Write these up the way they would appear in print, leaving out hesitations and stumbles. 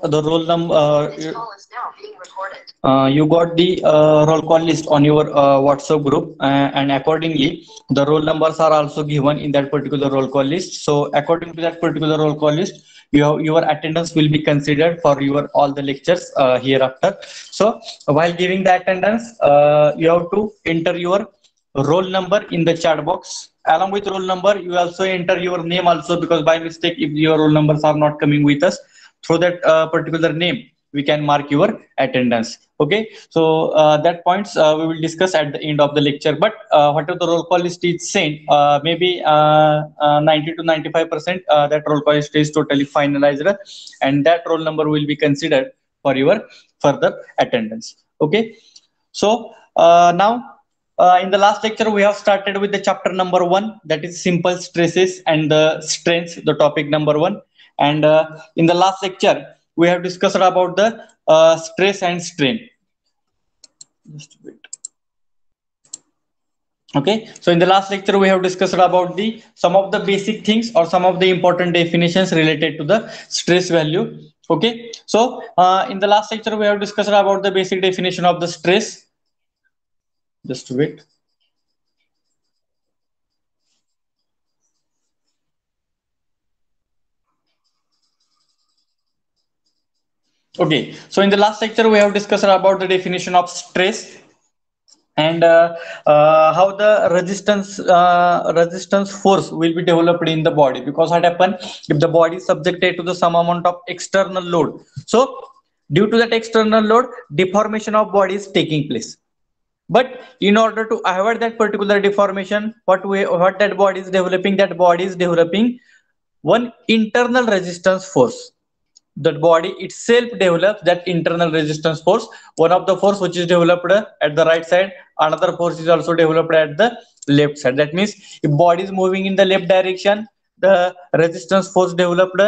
the roll number. You got the roll call list on your WhatsApp group, and accordingly, the roll numbers are also given in that particular roll call list. So, according to that particular roll call list, your attendance will be considered for your all the lectures hereafter. So, while giving the attendance, you have to enter your roll number in the chat box. Along with roll number, you also enter your name also, because by mistake, if your roll numbers are not coming with us, through that particular name, we can mark your attendance. Okay, so that points we will discuss at the end of the lecture. But whatever the roll call list is sent, maybe 90 to 95% that roll call list is totally finalized, and that roll number will be considered for your further attendance. Okay, so now in the last lecture, we have started with the chapter number 1, that is simple stresses and the strengths, the topic number 1. And in the last lecture, we have discussed about the stress and strain. Just wait. Okay, so in the last lecture, we have discussed about the some of the basic things or some of the important definitions related to the stress value. Okay, so in the last lecture, we have discussed about the basic definition of the stress. Just wait. Okay, so in the last lecture, we have discussed about the definition of stress and how the resistance force will be developed in the body. Because what happen if the body is subjected to the some amount of external load? So due to that external load, deformation of body is taking place. But in order to avoid that particular deformation, what that body is developing, that body is developing one internal resistance force. The body itself develops that internal resistance force. One of the force which is developed at the right side, another force is also developed at the left side. That means if body is moving in the left direction, the resistance force developed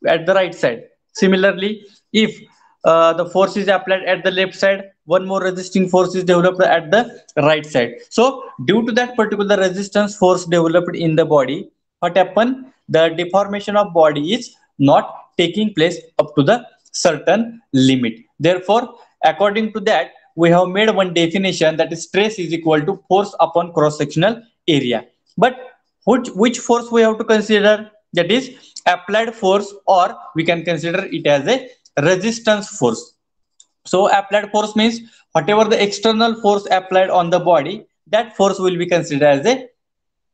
at the right side. Similarly, if the force is applied at the left side, one more resisting force is developed at the right side. So due to that particular resistance force developed in the body, what happen? The deformation of body is not taking place up to the certain limit. Therefore, according to that, we have made one definition, that is stress is equal to force upon cross-sectional area. But which force we have to consider? That is applied force, or we can consider it as a resistance force. So applied force means whatever the external force applied on the body, that force will be considered as a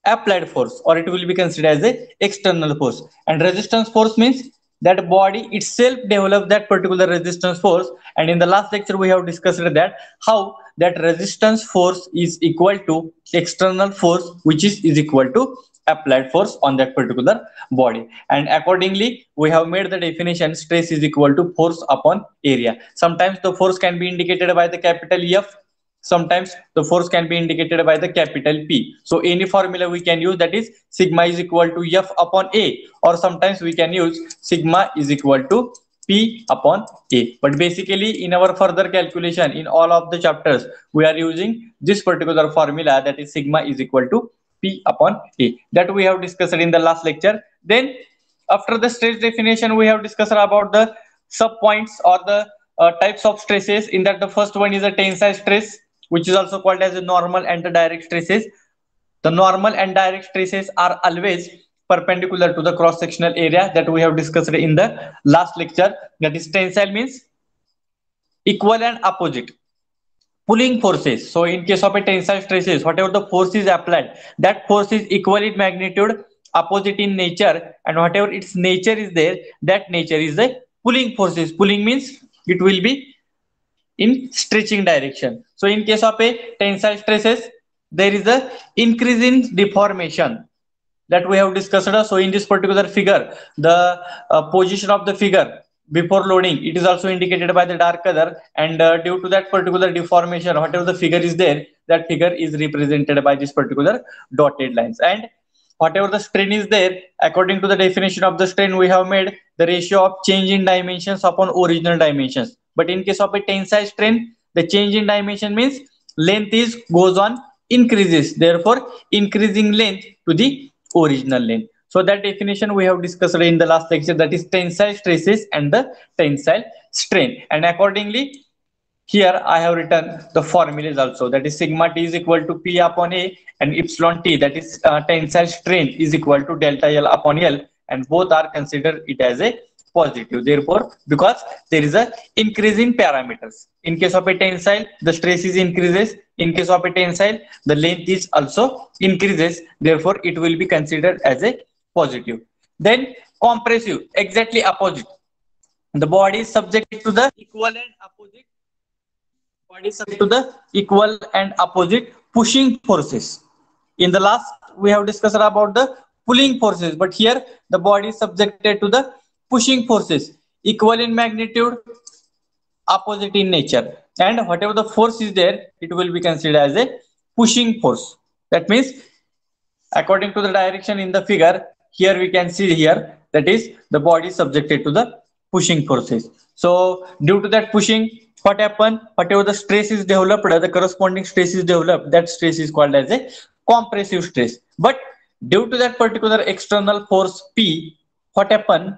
applied force, or it will be considered as a external force. And resistance force means that body itself develops that particular resistance force. And in the last lecture, we have discussed that how that resistance force is equal to external force, which is equal to applied force on that particular body. And accordingly, we have made the definition, stress is equal to force upon area. Sometimes the force can be indicated by the capital F, sometimes the force can be indicated by the capital P. So any formula we can use, that is sigma is equal to F upon A, or sometimes we can use sigma is equal to P upon A. But basically in our further calculation in all of the chapters, we are using this particular formula, that is sigma is equal to P upon A, that we have discussed in the last lecture. Then after the stress definition, we have discussed about the sub points or the types of stresses. In that, the first one is a tensile stress, which is also called as a normal and the direct stresses. The normal and direct stresses are always perpendicular to the cross-sectional area, that we have discussed in the last lecture. That is tensile means equal and opposite. Pulling forces. So in case of a tensile stresses, whatever the force is applied, that force is equal in magnitude, opposite in nature, and whatever its nature is there, that nature is the pulling forces. Pulling means it will be in stretching direction. So in case of a tensile stresses, there is a increase in deformation that we have discussed. So in this particular figure, the position of the figure before loading, it is also indicated by the dark color, and due to that particular deformation, whatever the figure is there, that figure is represented by this particular dotted lines. And whatever the strain is there, according to the definition of the strain, we have made the ratio of change in dimensions upon original dimensions. But in case of a tensile strain, the change in dimension means length is goes on increases, therefore increasing length to the original length. So that definition we have discussed in the last lecture, that is tensile stresses and the tensile strain. And accordingly, here I have written the formulas also, that is sigma T is equal to P upon A, and epsilon T, that is tensile strain, is equal to delta L upon L, and both are considered it as a positive. Therefore, because there is a increase in parameters. In case of a tensile, the stress is increases. In case of a tensile, the length is also increases. Therefore, it will be considered as a positive. Then compressive, exactly opposite. The body is subject to the equal and opposite pushing forces. In the last, we have discussed about the pulling forces, but here the body is subjected to the pushing forces, equal in magnitude, opposite in nature, and whatever the force is there, it will be considered as a pushing force. That means, according to the direction in the figure, here we can see here, that is the body is subjected to the pushing forces. So due to that pushing, what happen? Whatever the stress is developed, the corresponding stress is developed, that stress is called as a compressive stress. But due to that particular external force P, what happen?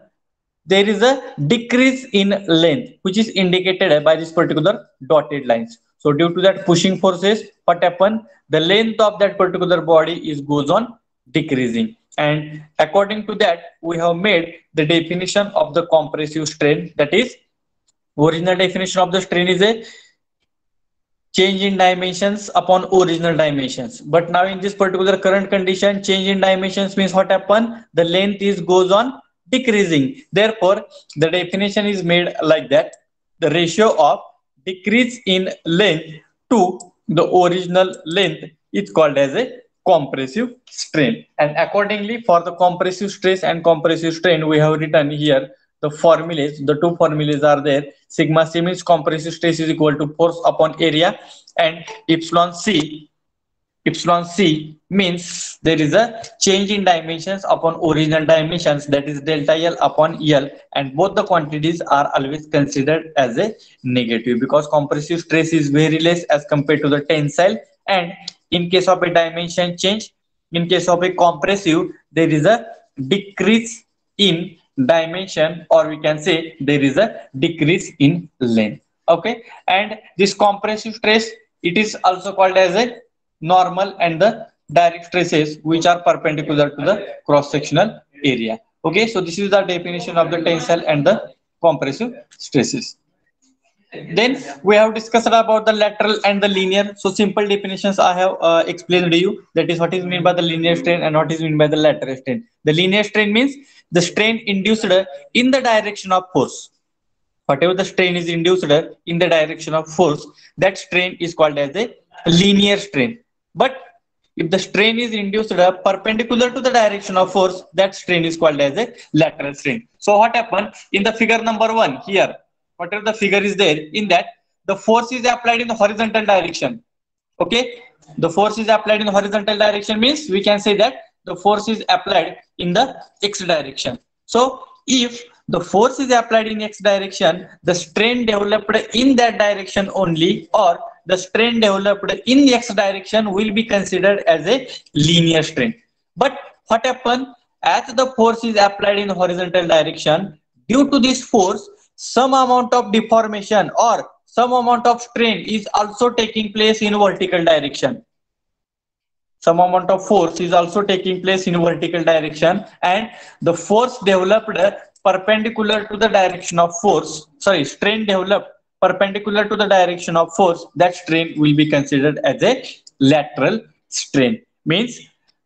There is a decrease in length, which is indicated by this particular dotted lines. So due to that pushing forces, what happen? The length of that particular body is goes on decreasing. And according to that, we have made the definition of the compressive strain. That is, original definition of the strain is a change in dimensions upon original dimensions. But now in this particular current condition, change in dimensions means what happen? The length is goes on decreasing. Therefore, the definition is made like that. The ratio of decrease in length to the original length is called as a compressive strain. And accordingly, for the compressive stress and compressive strain, we have written here the formulas. The two formulas are there. Sigma C means compressive stress is equal to force upon area, and epsilon c means there is a change in dimensions upon original dimensions, that is delta L upon L, and both the quantities are always considered as a negative, because compressive stress is very less as compared to the tensile. And in case of a dimension change, in case of a compressive, there is a decrease in dimension, or we can say there is a decrease in length. Okay, and this compressive stress, it is also called as a normal and the direct stresses which are perpendicular to the cross sectional area. Okay, so this is the definition of the tensile and the compressive stresses. Then we have discussed about the lateral and the linear. So simple definitions I have explained to you. That is what is meant by the linear strain and what is meant by the lateral strain. The linear strain means the strain induced in the direction of force. Whatever the strain is induced in the direction of force, that strain is called as a linear strain. But if the strain is induced perpendicular to the direction of force, that strain is called as a lateral strain. So what happened in the figure number 1 here? Whatever the figure is there, in that the force is applied in the horizontal direction. Okay, the force is applied in the horizontal direction means we can say that the force is applied in the x direction. So if the force is applied in x direction, the strain developed in that direction only, or the strain developed in the x direction, will be considered as a linear strain. But what happens, as the force is applied in the horizontal direction, due to this force, some amount of deformation or some amount of strain is also taking place in vertical direction. Some amount of force is also taking place in vertical direction, and the force developed perpendicular to the direction of force, sorry, strain developed perpendicular to the direction of force, that strain will be considered as a lateral strain. Means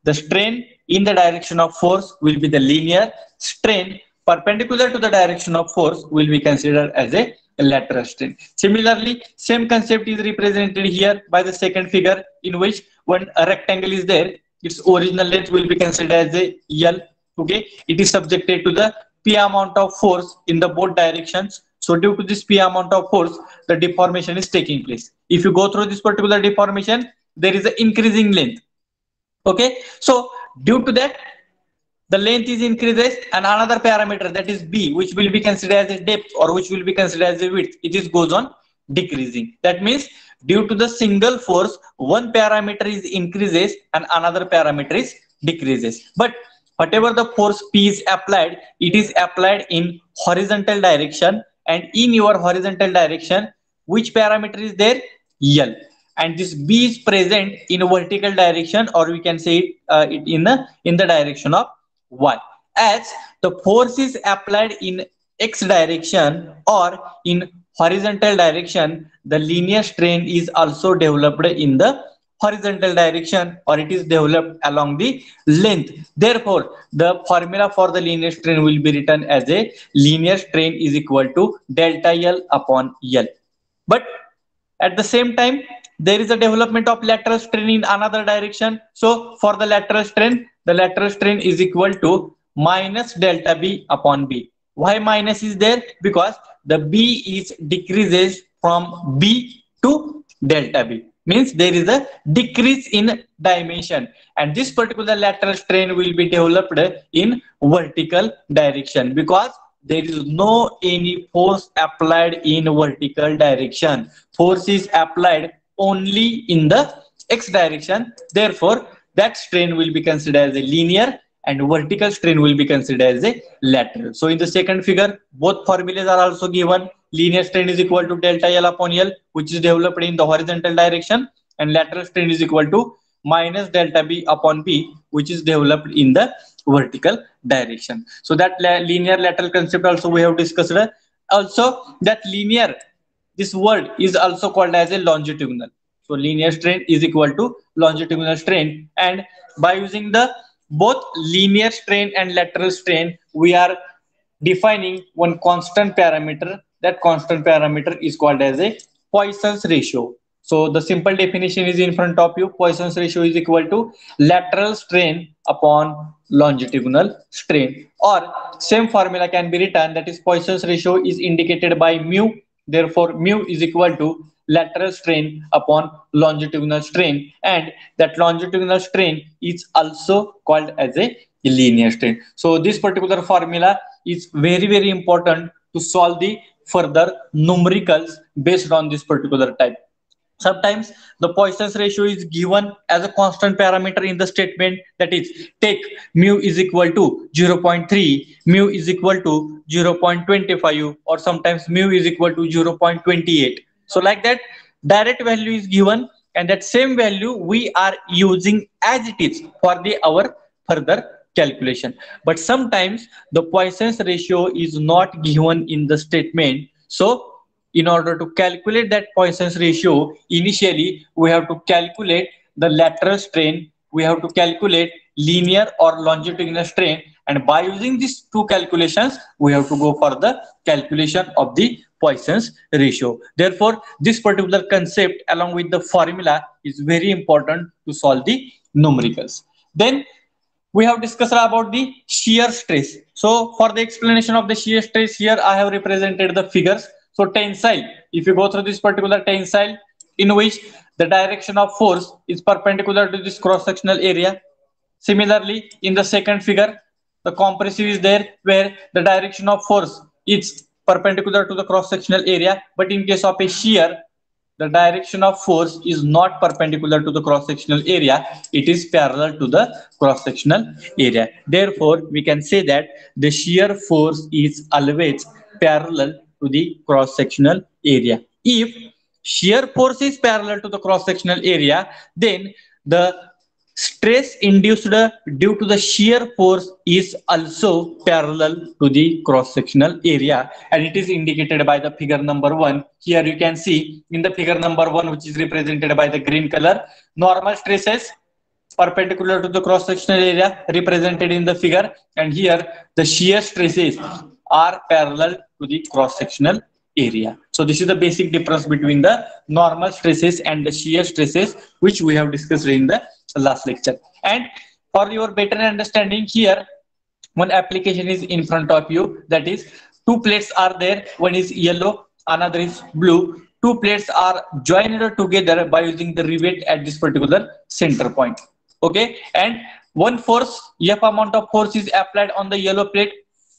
the strain in the direction of force will be the linear, strain perpendicular to the direction of force will be considered as a lateral strain. Similarly, same concept is represented here by the second figure, in which one rectangle is there. Its original length will be considered as a L. Okay, it is subjected to the P amount of force in the both directions. So due to this P amount of force, the deformation is taking place. If you go through this particular deformation, there is an increasing length. Okay, so due to that, the length is increases, and another parameter, that is B, which will be considered as a depth or which will be considered as a width, it is goes on decreasing. That means due to the single force, one parameter is increases and another parameter is decreases. But whatever the force P is applied, it is applied in horizontal direction, and in your horizontal direction, which parameter is there? L. And this B is present in vertical direction, or we can say it in the direction of Y. As the force is applied in X direction or in horizontal direction, the linear strain is also developed in the horizontal direction, or it is developed along the length. Therefore, the formula for the linear strain will be written as a linear strain is equal to delta L upon L. But at the same time, there is a development of lateral strain in another direction. So for the lateral strain is equal to minus delta B upon B. Why minus is there? Because the B is decreases from B to delta B. Means there is a decrease in dimension, and this particular lateral strain will be developed in vertical direction because there is no any force applied in vertical direction. Force is applied only in the x direction. Therefore, that strain will be considered as a linear and vertical strain will be considered as a lateral. So in the second figure, both formulas are also given. Linear strain is equal to delta L upon L, which is developed in the horizontal direction, and lateral strain is equal to minus delta B upon B, which is developed in the vertical direction. So that linear lateral concept also we have discussed. Also, that linear, this word is also called as a longitudinal. So linear strain is equal to longitudinal strain, and by using the both linear strain and lateral strain, we are defining one constant parameter. That constant parameter is called as a Poisson's ratio. So the simple definition is in front of you. Poisson's ratio is equal to lateral strain upon longitudinal strain, or same formula can be written, that is Poisson's ratio is indicated by mu. Therefore, mu is equal to lateral strain upon longitudinal strain, and that longitudinal strain is also called as a linear strain. So this particular formula is very important to solve the further numericals based on this particular type. Sometimes the Poisson's ratio is given as a constant parameter in the statement, that is, take mu is equal to 0.3, mu is equal to 0.25, or sometimes mu is equal to 0.28. So like that, direct value is given, and that same value we are using as it is for the our further calculation. But sometimes the Poisson's ratio is not given in the statement. So in order to calculate that Poisson's ratio, initially we have to calculate the lateral strain, we have to calculate linear or longitudinal strain, and by using these two calculations, we have to go for the calculation of the Poisson's ratio. Therefore, this particular concept along with the formula is very important to solve the numericals. Then we have discussed about the shear stress. So for the explanation of the shear stress, here I have represented the figures. So tensile, if you go through this particular tensile in which the direction of force is perpendicular to this cross-sectional area. Similarly, in the second figure, the compressive is there where the direction of force is perpendicular to the cross-sectional area. But in case of a shear, the direction of force is not perpendicular to the cross-sectional area, it is parallel to the cross-sectional area. Therefore, we can say that the shear force is always parallel to the cross-sectional area. If shear force is parallel to the cross-sectional area, then the stress induced due to the shear force is also parallel to the cross-sectional area, and it is indicated by the figure number 1. Here you can see in the figure number 1, which is represented by the green color, normal stresses perpendicular to the cross-sectional area represented in the figure, and here the shear stresses are parallel to the cross-sectional area. So this is the basic difference between the normal stresses and the shear stresses, which we have discussed in the last lecture. And for your better understanding, here one application is in front of you, that is two plates are there, one is yellow, another is blue. Two plates are joined together by using the rivet at this particular center point. Okay, and one force, F amount of force is applied on the yellow plate,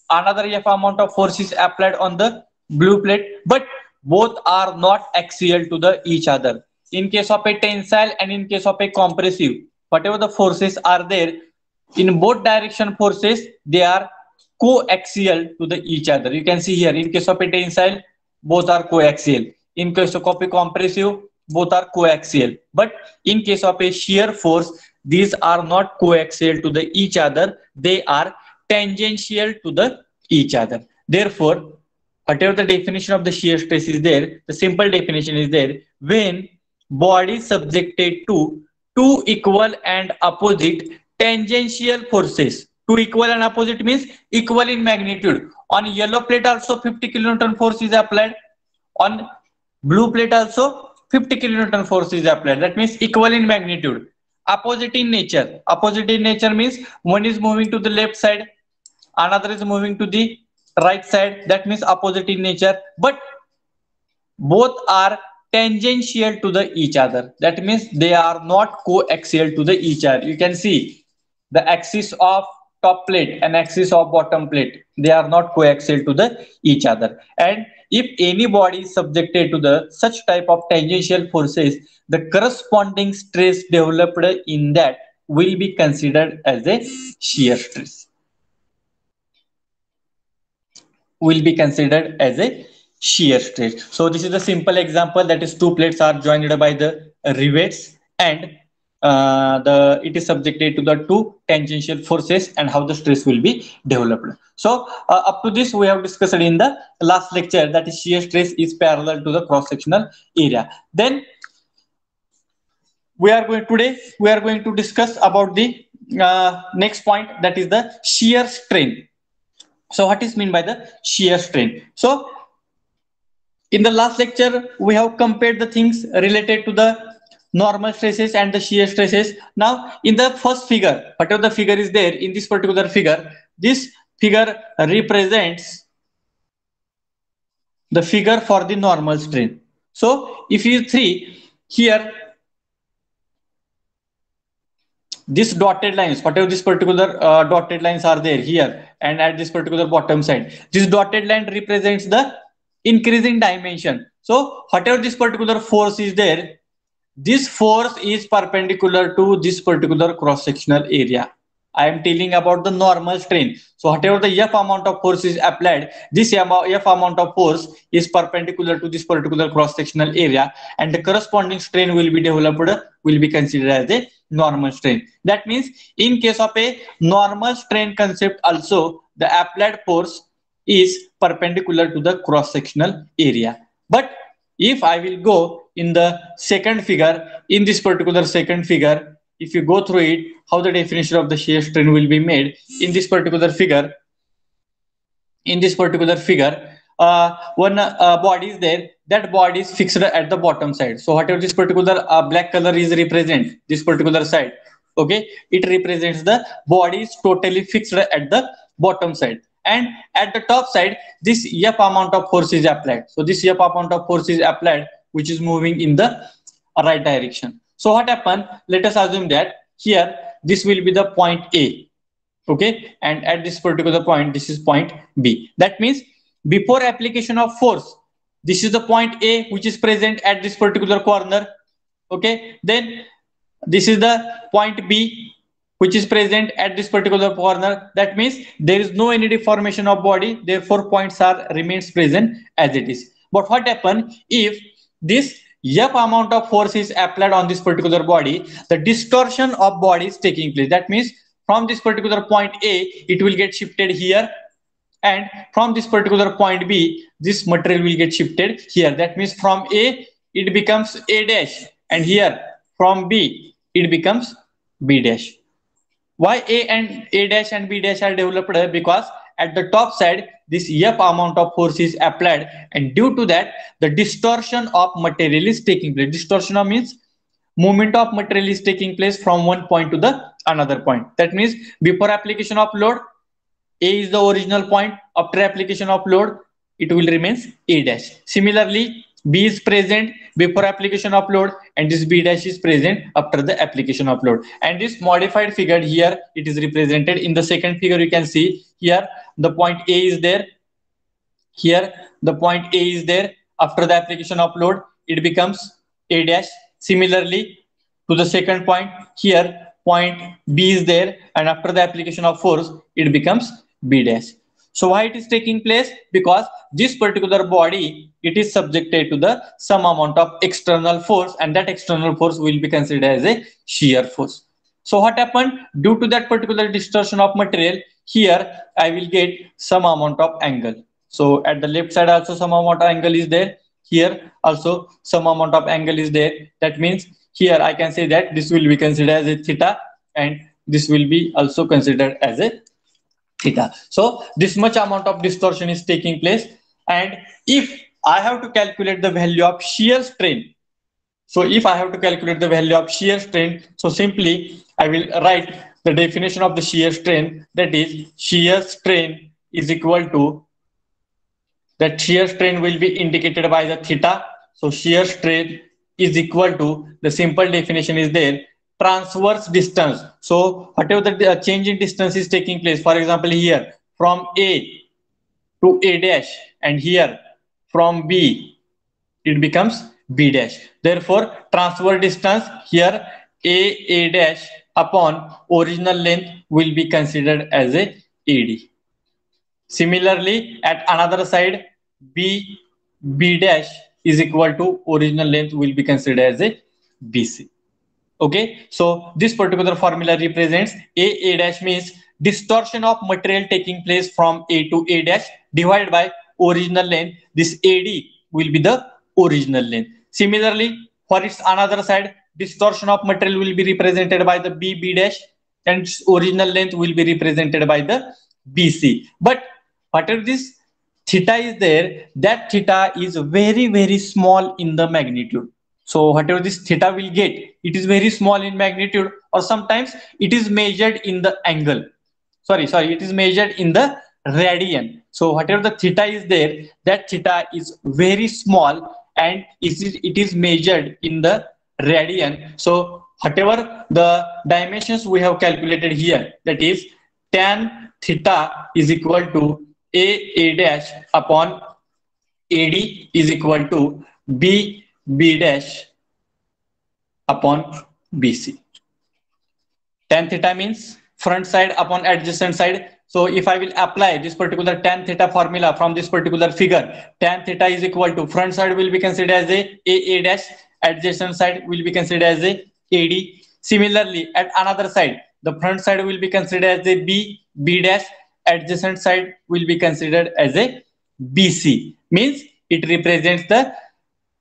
another F amount of force is applied on the blue plate, but both are not axial to the each other. In case of a tensile and in case of a compressive, whatever the forces are there, In both direction forces, they are coaxial to the each other. You can see here, in case of a tensile, both are coaxial. In case of a compressive, both are coaxial. But in case of a shear force, these are not coaxial to the each other. They are tangential to the each other. Therefore, whatever the definition of the shear stress is there, the simple definition is there: when body subjected to two equal and opposite tangential forces. Two equal and opposite means equal in magnitude. On yellow plate also 50 kilonewton force is applied. On blue plate also 50 kilonewton force is applied. That means equal in magnitude. Opposite in nature. Opposite in nature means one is moving to the left side, another is moving to the right side. That means opposite in nature. But both are tangential to the each other. That means they are not coaxial to the each other. You can see the axis of top plate and axis of bottom plate, they are not coaxial to the each other. And if any body is subjected to the such type of tangential forces, the corresponding stress developed in that will be considered as a shear stress. Will be considered as a shear stress. So this is a simple example, that is two plates are joined by the rivets, and the it is subjected to the two tangential forces and how the stress will be developed. So up to this we have discussed in the last lecture, that is shear stress is parallel to the cross sectional area. Then we are going to discuss about the next point, that is the shear strain. So what is mean by the shear strain? So in the last lecture, we have compared the things related to the normal stresses and the shear stresses. Now, in the first figure, whatever the figure is there, in this particular figure, this figure represents the figure for the normal strain. So, if you see here, this dotted lines, whatever this particular dotted lines are there here, and at this particular bottom side, this dotted line represents the increasing dimension. So whatever this particular force is there, this force is perpendicular to this particular cross sectional area. I am telling about the normal strain. So whatever the F amount of force is applied, this F amount of force is perpendicular to this particular cross sectional area, and the corresponding strain will be developed, will be considered as a normal strain. That means in case of a normal strain concept also, the applied force is perpendicular to the cross sectional area. But if I will go in the second figure, in this particular second figure, if you go through it, how the definition of the shear strain will be made in this particular figure. In this particular figure, one body is there. That body is fixed at the bottom side. So whatever this particular black color is represent, this particular side, okay, it represents the body is totally fixed at the bottom side. And at the top side, this F amount of force is applied. So this F amount of force is applied, which is moving in the right direction. So what happened? Let us assume that here this will be the point A, okay, and at this particular point this is point B. That means before application of force, this is the point A which is present at this particular corner, okay. Then this is the point B which is present at this particular corner. That means there is no any deformation of body, therefore points are remains present as it is. But what happens if this F amount of force is applied on this particular body, the distortion of body is taking place. That means from this particular point A, it will get shifted here, and from this particular point B, this material will get shifted here. That means from A, it becomes A dash, and here from B, it becomes B dash. Why A and A dash and B dash are developed? Because at the top side, this F amount of force is applied, and due to that, the distortion of material is taking place. Distortion means movement of material is taking place from one point to the another point. That means before application of load, A is the original point. After application of load, it will remain A dash. Similarly, B is present before application of load, and this B dash is present after the application of load. And this modified figure here, it is represented in the second figure. You can see here the point A is there. Here the point A is there. After the application of load, it becomes A dash. Similarly, to the second point, here point B is there, and after the application of force, it becomes B dash. So why it is taking place? Because this particular body, it is subjected to the some amount of external force, and that external force will be considered as a shear force. So what happened? Due to that particular distortion of material, here I will get some amount of angle. So at the left side also some amount of angle is there. Here also some amount of angle is there. That means here I can say that this will be considered as a theta, and this will be also considered as a theta. So this much amount of distortion is taking place, and if I have to calculate the value of shear strain, so if I have to calculate the value of shear strain, so simply I will write the definition of the shear strain, that is shear strain is equal to, that shear strain will be indicated by the theta. So shear strain is equal to, the simple definition is there, transverse distance. So whatever the change in distance is taking place, for example here from A to A dash, and here from B it becomes B dash. Therefore transverse distance here A dash upon original length will be considered as a AD. Similarly, at another side, B dash is equal to original length will be considered as a BC. Okay, so this particular formula represents A dash means distortion of material taking place from A to A dash divided by original length. This AD will be the original length. Similarly, for its another side, distortion of material will be represented by the B dash, and its original length will be represented by the BC. But whatever this theta is there, that theta is very small in the magnitude. So whatever this theta will get, it is very small in magnitude, or sometimes it is measured in the angle. Sorry, it is measured in the radian. So whatever the theta is there, that theta is very small, and it is measured in the radian. So whatever the dimensions we have calculated here, that is tan theta is equal to A dash upon AD is equal to B dash upon BC. Tan theta means front side upon adjacent side. So if I will apply this particular tan theta formula from this particular figure, tan theta is equal to, front side will be considered as a dash, adjacent side will be considered as a AD. Similarly, at another side, the front side will be considered as a B dash, adjacent side will be considered as a BC. Means it represents the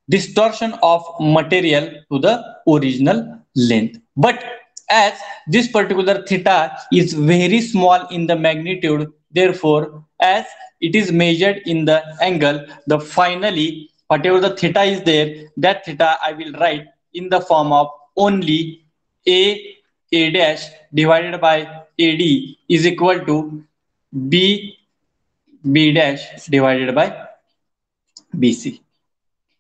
distortion of material to the original length. But as this particular theta is very small in the magnitude, therefore as it is measured in the angle, the finally whatever the theta is there, that theta I will write in the form of only a dash divided by AD is equal to B dash divided by BC.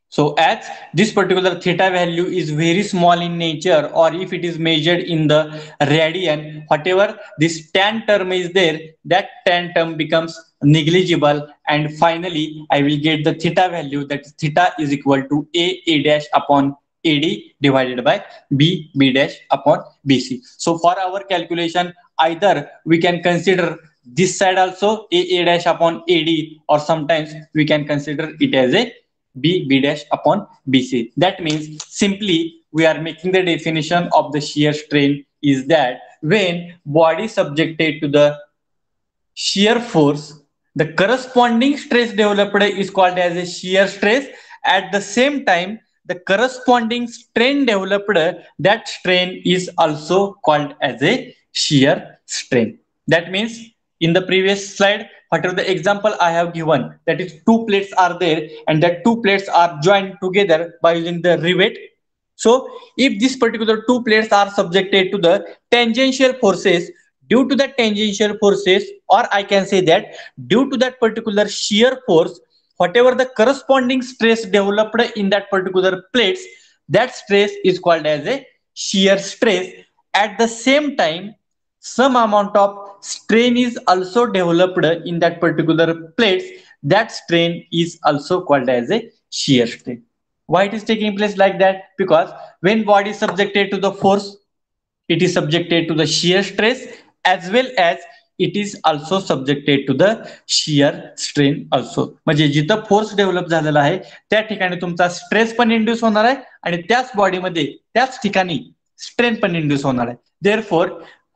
So as this particular theta value is very small in nature, or if it is measured in the radian, whatever this tan term is there, that tan term becomes negligible, and finally I will get the theta value, that theta is equal to A dash upon AD divided by B dash upon BC. So for our calculation, either we can consider this side also A dash upon AD, or sometimes we can consider it as a B dash upon BC. That means simply we are making the definition of the shear strain is that when body subjected to the shear force, the corresponding stress developed is called as a shear stress. At the same time, the corresponding strain developed, that strain is also called as a shear strain. That means in the previous slide, whatever the example I have given, that is two plates are there, and that two plates are joined together by using the rivet. So if this particular two plates are subjected to the tangential forces, due to the tangential forces, or I can say that due to that particular shear force, whatever the corresponding stress developed in that particular plates, that stress is called as a shear stress. At the same time, some amount of strain is also developed in that particular plates, that strain is also called as a shear strain. Why it is taking place like that? Because when body is subjected to the force, it is subjected to the shear stress as well as it is also subjected to the shear strain also. म्हणजे जिथं force develop झालेला आहे त्या ठिकाणी तुमचा stress पण induce होणार आहे आणि त्याच बॉडीमध्ये त्याच ठिकाणी स्ट्रेन पण इंड्यूस होणार आहे. Therefore,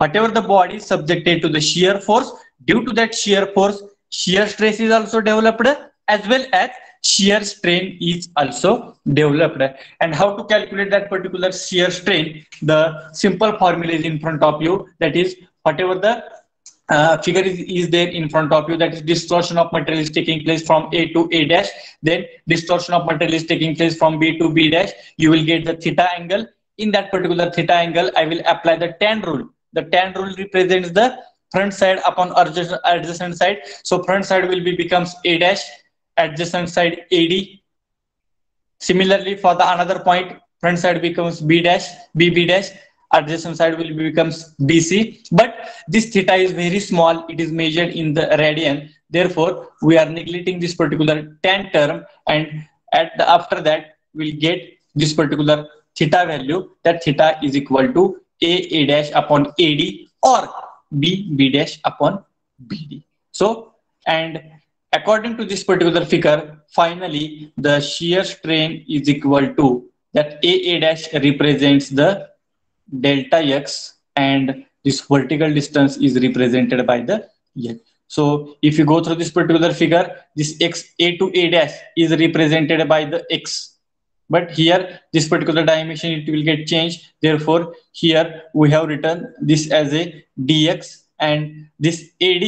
whatever the body is subjected to the shear force, due to that shear force, shear stress is also developed as well as shear strain is also developed. And how to calculate that particular shear strain? The simple formula is in front of you. That is, whatever the figure is there in front of you, that is distortion of material is taking place from A to A dash, then distortion of material is taking place from B to B dash. You will get the theta angle. In that particular theta angle, I will apply the tan rule. The tan rule represents the front side upon adjacent side. So front side will be becomes A dash, adjacent side AD. Similarly, for the another point, front side becomes B dash, BB dash, adjacent side will becomes BC. But this theta is very small. It is measured in the radian. Therefore, we are neglecting this particular tan term, and after that, we'll get this particular theta value. That theta is equal to A dash upon AD or B dash upon BD. So, and according to this particular figure, finally, the shear strain is equal to that A dash represents the delta x and this vertical distance is represented by the x. So if you go through this particular figure, this x A to A dash is represented by the x. But here, this particular dimension, it will get changed. Therefore, here we have written this as a dx, and this AD,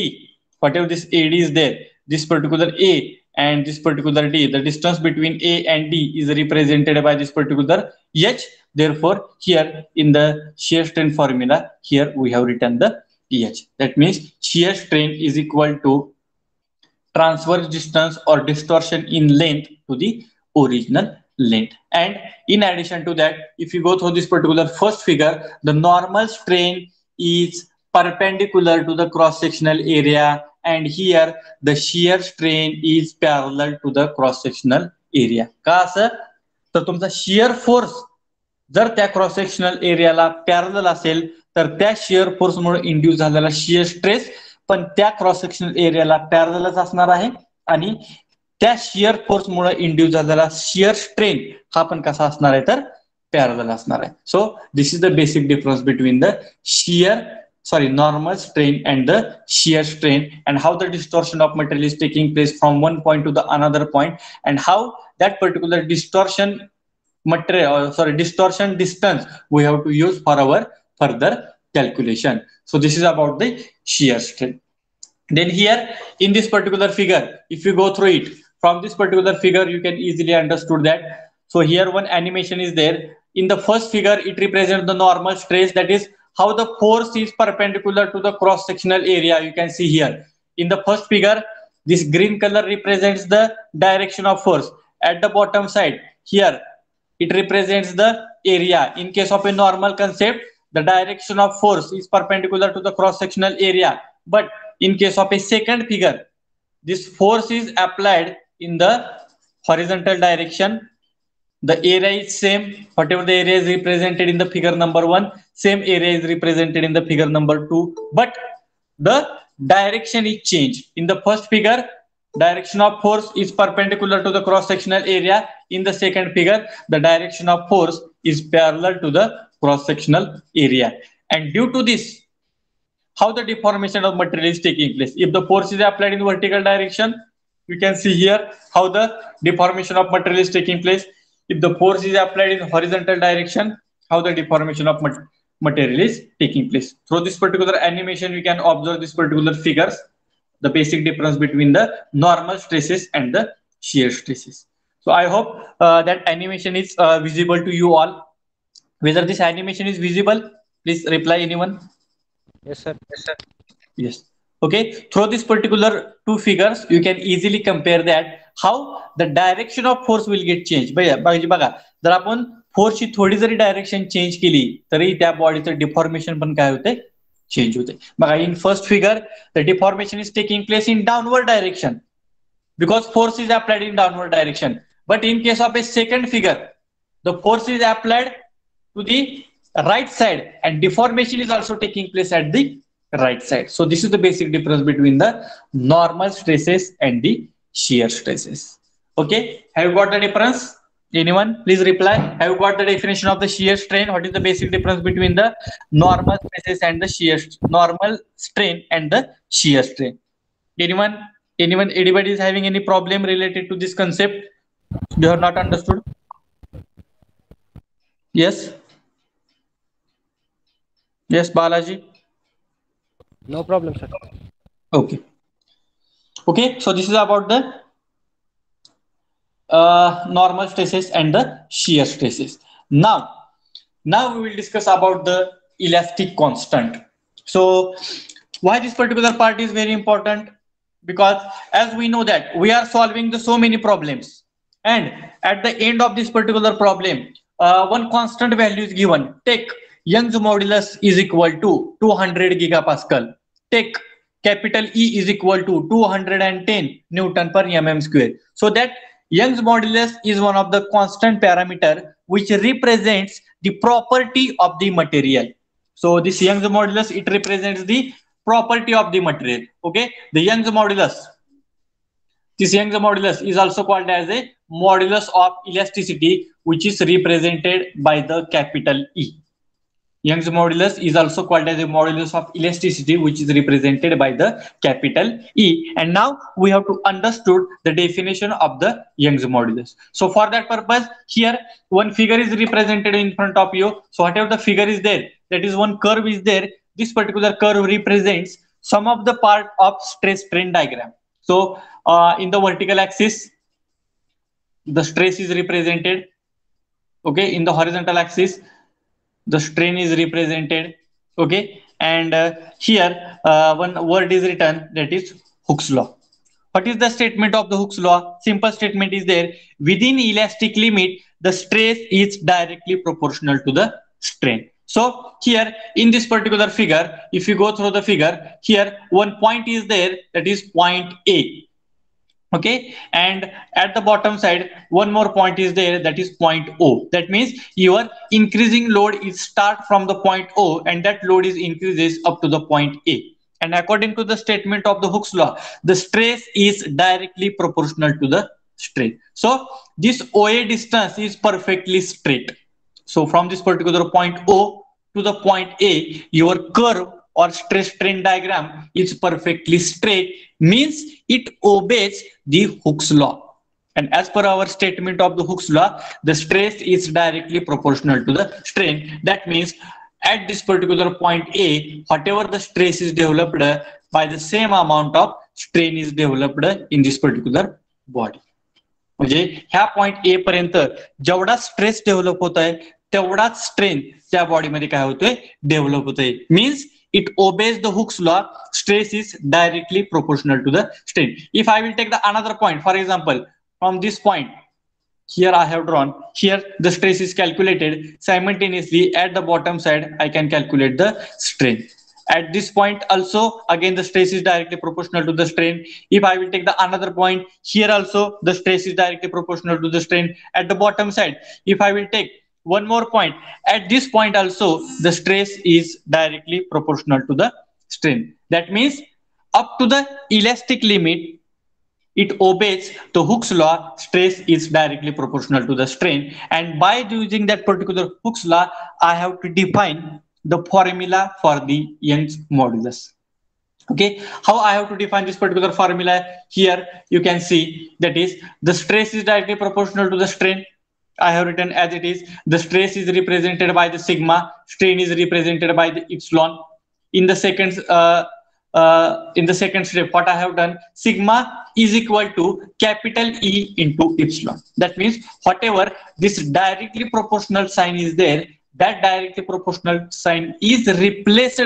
whatever this AD is there, this particular A and this particular D, the distance between A and D is represented by this particular h. Therefore, here in the shear strain formula, here we have written the EH. That means shear strain is equal to transverse distance or distortion in length to the original length. And in addition to that, if you go through this particular first figure, the normal strain is perpendicular to the cross-sectional area, and here the shear strain is parallel to the cross-sectional area. का असं? तर तुमचा shear force जर त्या cross sectional areola parallel असेल तर त्या shear फोर्समुळे induce झालेला शियर स्ट्रेस पण त्या क्रॉस सेक्शनल एरियाला पॅरललच असणार आहे आणि त्या शियर फोर्समुळे इंड्यूस झालेला शियर स्ट्रेन हा पण कसा असणार आहे तर पॅरलल असणार आहे. So this is the basic difference between the normal strain and the shear strain, and how the distortion of material is taking place from one point to the another point, and how that particular distortion distance we have to use for our further calculation. So this is about the shear strain. Then here in this particular figure, if you go through it, from this particular figure you can easily understood that. So here one animation is there. In the first figure, it represents the normal stress, that is how the force is perpendicular to the cross sectional area. You can see here in the first figure, this green color represents the direction of force. At the bottom side here, it represents the area. In case of a normal concept, the direction of force is perpendicular to the cross-sectional area. But in case of a second figure, this force is applied in the horizontal direction. The area is same. Whatever the area is represented in the figure number 1, same area is represented in the figure number 2. But the direction is changed. In the first figure, direction of force is perpendicular to the cross-sectional area. In the second figure, the direction of force is parallel to the cross-sectional area. And due to this, how the deformation of material is taking place. If the force is applied in vertical direction, you can see here how the deformation of material is taking place. If the force is applied in horizontal direction, how the deformation of material is taking place. Through this particular animation, we can observe this particular figures, the basic difference between the normal stresses and the shear stresses. So I hope that animation is visible to you all. Whether this animation is visible, please reply anyone. Yes, sir. Yes, sir. Yes. Okay. Through this particular two figures, you can easily compare that how the direction of force will get changed. बघा, जर आपण फोर्सची थोडी जरी direction change केली तरी त्या बॉडीचं deformation पण काय होते, चेंज होते. बघा, in first figure, the deformation is taking place in downward direction because force is applied in downward direction. But in case of a second figure, the force is applied to the right side, and deformation is also taking place at the right side. So this is the basic difference between the normal stresses and the shear stresses. Okay, have you got the difference? Anyone, please reply. Have you got the definition of the shear strain? What is the basic difference between the normal stresses and the normal strain and the shear strain? Anyone? Anybody is having any problem related to this concept? You have not understood? Yes. Yes, Balaji. No problem, sir. Okay. Okay. So this is about the normal stresses and the shear stresses. Now we will discuss about the elastic constant. So why this particular part is very important? Because as we know that we are solving the so many problems, and at the end of this particular problem, one constant value is given. Take Young's modulus is equal to 200 gigapascal. Take capital E is equal to 210 Newton per mm square. So that Young's modulus is one of the constant parameter which represents the property of the material. So this Young's modulus, it represents the property of the material. Okay, the Young's modulus. This Young's modulus is also called as a modulus of elasticity, which is represented by the capital E. Young's modulus is also called as a modulus of elasticity, which is represented by the capital E. And now we have to understood the definition of the Young's modulus. So for that purpose, here one figure is represented in front of you. So whatever the figure is there, that is one curve is there. This particular curve represents some of the part of stress strain diagram. So in the vertical axis, the stress is represented. Okay, in the horizontal axis, the strain is represented. Okay, and here one word is written, that is Hooke's law. What is the statement of the Hooke's law? Simple statement is there: within elastic limit, the stress is directly proportional to the strain. So here in this particular figure, if you go through the figure, here one point is there, that is point A. Okay, and at the bottom side one more point is there, that is point O. That means your increasing load is start from the point O, and that load is increases up to the point A. And according to the statement of the Hooke's law, the stress is directly proportional to the strain. So this OA distance is perfectly straight. So from this particular point O to the point A, your curve or stress strain diagram is perfectly straight, means it obeys the Hooke's law. And as per our statement of the Hooke's law, the stress is directly proportional to the strain. That means at this particular point A, whatever the stress is developed, by the same amount of strain is developed in this particular body. म्हणजे ह्या point ए पर्यंत जेवढा stress develop होत आहे तेवढाच strain त्या बॉडीमध्ये काय होतोय, डेव्हलप होतोय. Means it obeys the Hooke's law. Stress is directly proportional to the strain. If I will take the another point, for example, from this point here I have drawn, here the stress is calculated. Simultaneously at the bottom side I can calculate the strain. At this point also again the stress is directly proportional to the strain. If I will take the another point, here also the stress is directly proportional to the strain. At the bottom side, if I will take one more point, at this point also the stress is directly proportional to the strain. That means up to the elastic limit, it obeys the Hooke's law. Stress is directly proportional to the strain, and by using that particular Hooke's law I have to define the formula for the Young's modulus. Okay, how I have to define this particular formula? Here you can see, that is the stress is directly proportional to the strain. I have written as it is. The stress is represented by the sigma, strain is represented by the epsilon. In the second step, what I have done, sigma is equal to capital E into epsilon. That means whatever this directly proportional sign is there, that directly proportional sign is replaced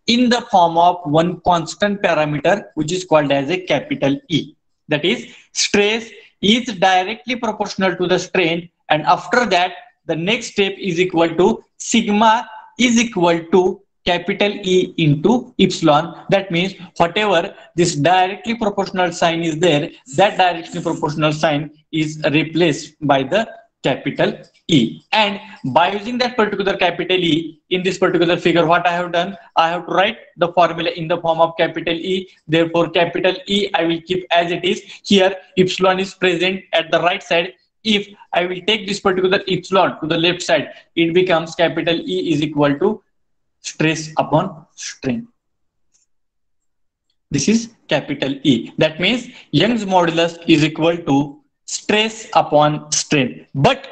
in the form of one constant parameter which is called as a capital E. That is, stress is directly proportional to the strain, and after that the next step is equal to sigma is equal to capital E into epsilon. That means whatever this directly proportional sign is there, that directly proportional sign is replaced by the capital E. And by using that particular capital E in this particular figure, what I have done, I have to write the formula in the form of capital E. Therefore, capital E I will keep as it is. Here, epsilon is present at the right side. If I will take this particular epsilon to the left side, it becomes capital E is equal to stress upon strain. This is capital E. That means Young's modulus is equal to stress upon strain. But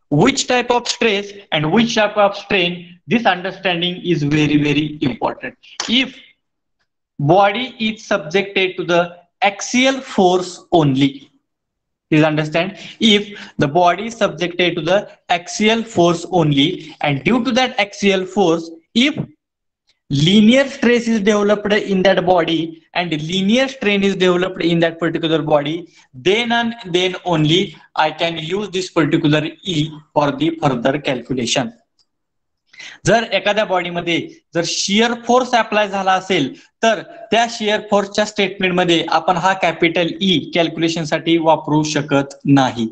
which type of stress and which type of strain, this understanding is very, very important. If body is subjected to the axial force only, please understand, if the body is subjected to the axial force only, and due to that axial force, if linear stress is developed in that body and linear strain is developed in that particular body, then and then only I can use this particular E for the further calculation. जर एखाद्या बॉडीमध्ये जर shear force apply झाला असेल तर त्या shear फोर्सच्या स्टेटमेंटमध्ये आपण हा कॅपिटल ई कॅल्क्युलेशन साठी वापरू शकत नाही.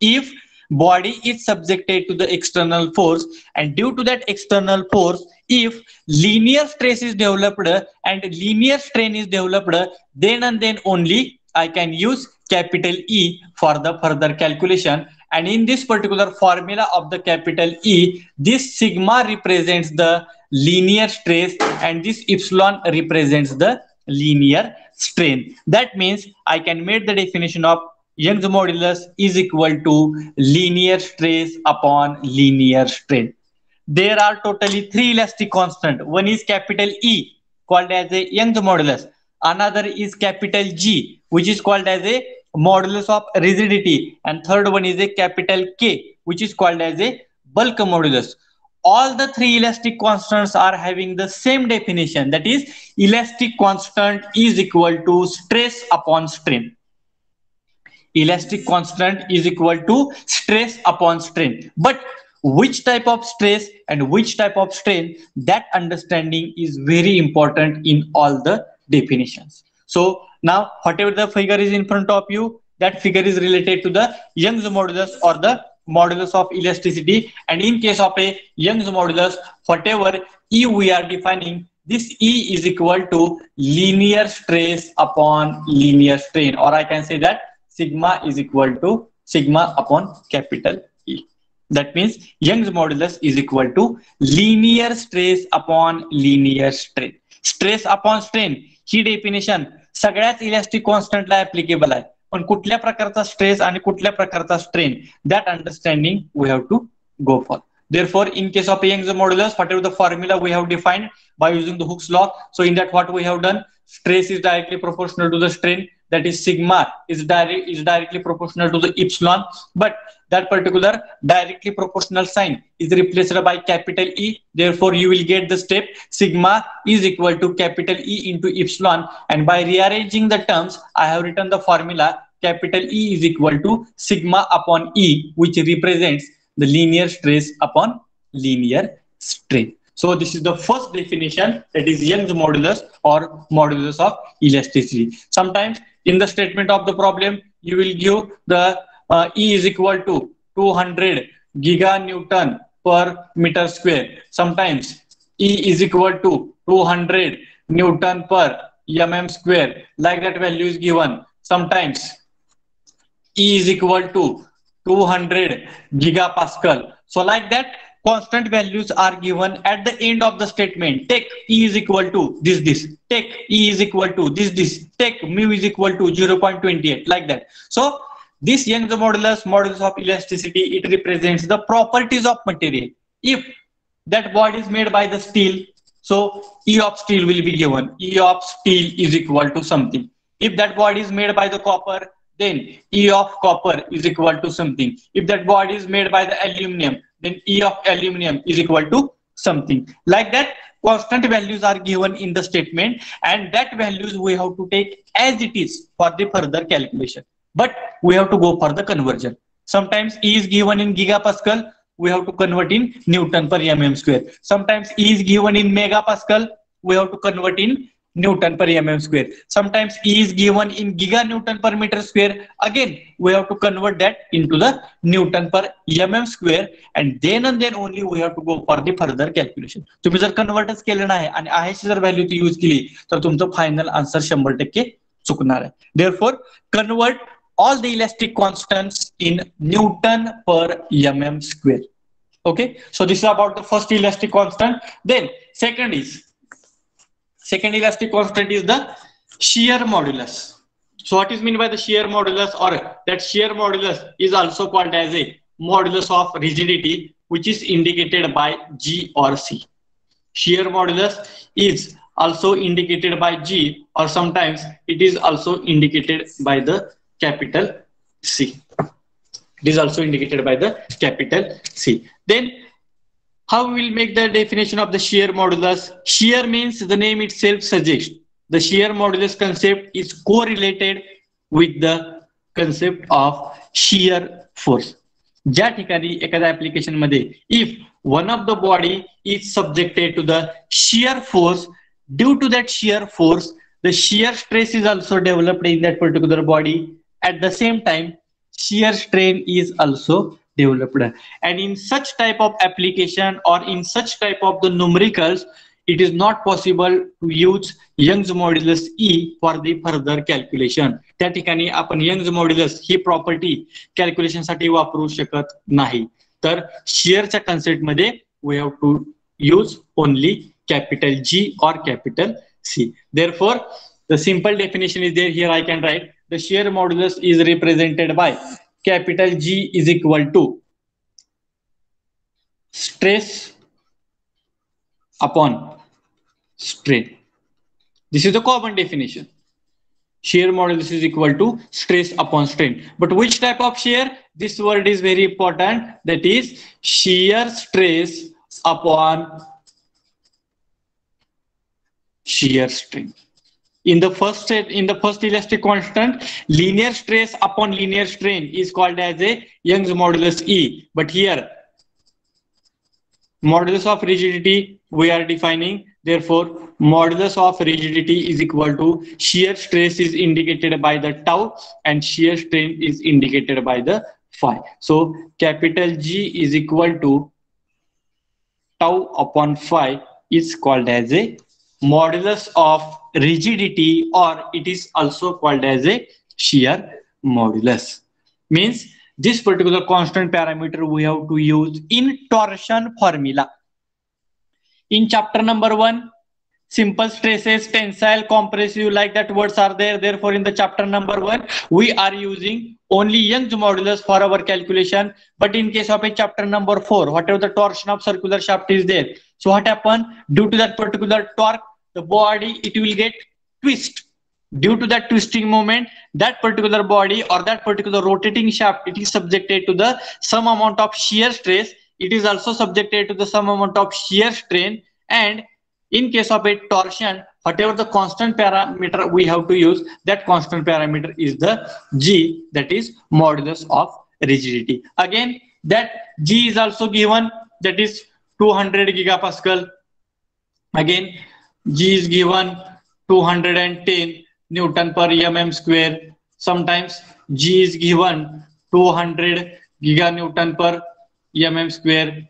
If body is subjected to the external force and due to that external force, if linear stress is developed and linear strain is developed, then and then only I can use capital E for the further calculation. And in this particular formula of the capital E, this sigma represents the linear stress and this epsilon represents the linear strain. That means I can make the definition of Young's modulus is equal to linear stress upon linear strain. There are totally three elastic constants. One is capital E, called as a Young's modulus. Another is capital G, which is called as a modulus of rigidity. And third one is a capital K, which is called as a bulk modulus. All the three elastic constants are having the same definition. That is, elastic constant is equal to stress upon strain. Elastic constant is equal to stress upon strain. But which type of stress and which type of strain, that understanding is very important in all the definitions. So now whatever the figure is in front of you, that figure is related to the Young's modulus or the modulus of elasticity. And in case of a Young's modulus, whatever E we are defining, this E is equal to linear stress upon linear strain, or I can say that sigma is equal to sigma upon capital E. That means Young's modulus is equal to linear stress upon linear strain. Stress upon strain he definition सगळ्याच elastic कॉन्स्टंटला applicable आहे, पण कुठल्या प्रकारचा stress आणि कुठल्या प्रकारचा strain, that understanding we have to go for. Therefore, in case of Young's modulus, whatever the formula we have defined by using the Hooke's law, so in that what we have done, stress is directly proportional to the strain, that is sigma is directly proportional to the epsilon, but that particular directly proportional sign is replaced by capital E. Therefore, you will get the step sigma is equal to capital E into epsilon, and by rearranging the terms, I have written the formula capital E is equal to sigma upon E, which represents the linear stress upon linear strain. So this is the first definition, that is Young's modulus or modulus of elasticity. Sometimes in the statement of the problem, you will give the E is equal to 200 giganewton per meter square. Sometimes E is equal to 200 Newton per mm square. Like that value is given. Sometimes E is equal to 200 gigapascal. So like that, constant values are given at the end of the statement. Take E is equal to this. Take E is equal to this. Take mu is equal to 0.28, like that. So this Young's modulus of elasticity, it represents the properties of material. If that body is made by the steel, so E of steel will be given. E of steel is equal to something. If that body is made by the copper, then E of copper is equal to something. If that body is made by the aluminum, then E of aluminum is equal to something. Like that, constant values are given in the statement, and that values we have to take as it is for the further calculation. But we have to go for the conversion. Sometimes E is given in gigapascal, we have to convert in Newton per mm square. Sometimes E is given in megapascal, we have to convert in Newton per mm square. Sometimes E is given in giganewton per meter square. Again, we have to convert that into the Newton per mm square, and then only we have to go for the further calculation. तुम्ही जर कन्वर्टच केलं नाही आणि आहेची जर value ती use केली तर तुमचं फायनल आन्सर 100% चुकणार आहे. Therefore, convert all the elastic constants in Newton per mm square. Okay, so this is about the first elastic constant. Then second elastic constant is the shear modulus. So what is meant by the shear modulus, or that shear modulus is also called as a modulus of rigidity, which is indicated by G or C. Shear modulus is also indicated by G, or sometimes it is also indicated by the capital C. It is also indicated by the capital C. Then how we will make the definition of the shear modulus? Shear means, the name itself suggests, the shear modulus concept is correlated with the concept of shear force. ज्या ठिकाणी एखाद्या application मध्ये if one of the body is subjected to the shear force, due to that shear force, the shear stress is also developed in that particular body. At the same time, shear strain is also developed, and in such type of application or in such type of the numericals, it is not possible to use Young's modulus E for the further calculation. त्या ठिकाणी आपण Young's modulus ही property calculation साठी वापरू शकत नाही. तर शियरच्या concept मध्ये we have to use only capital G or capital C. Therefore, the simple definition is there. Here I can write the shear modulus is represented by capital G is equal to stress upon strain. This is the common definition. Shear modulus is equal to stress upon strain. But which type of shear? This word is very important. That is shear stress upon shear strain. In the first elastic constant, linear stress upon linear strain is called as a Young's modulus E. But here, modulus of rigidity we are defining. Therefore, modulus of rigidity is equal to shear stress is indicated by the tau and shear strain is indicated by the phi. So capital G is equal to tau upon phi is called as a modulus of rigidity, or it is also called as a shear modulus. Means this particular constant parameter we have to use in torsion formula. In chapter number 1, simple stresses, tensile, compressive, like that words are there. Therefore, in the chapter number 1, we are using only Young's modulus for our calculation. But in case of a chapter number 4, whatever the torsion of circular shaft is there, so what happened? Due to that particular torque, the body, it will get twist. Due to that twisting moment, that particular body or that particular rotating shaft, it is subjected to the some amount of shear stress. It is also subjected to the some amount of shear strain. And in case of a torsion, whatever the constant parameter we have to use, that constant parameter is the G, that is modulus of rigidity. Again, that G is also given, that is 200 gigapascal. Again, G is given 210 Newton per mm square. Sometimes G is given 200 giganewton per mm square.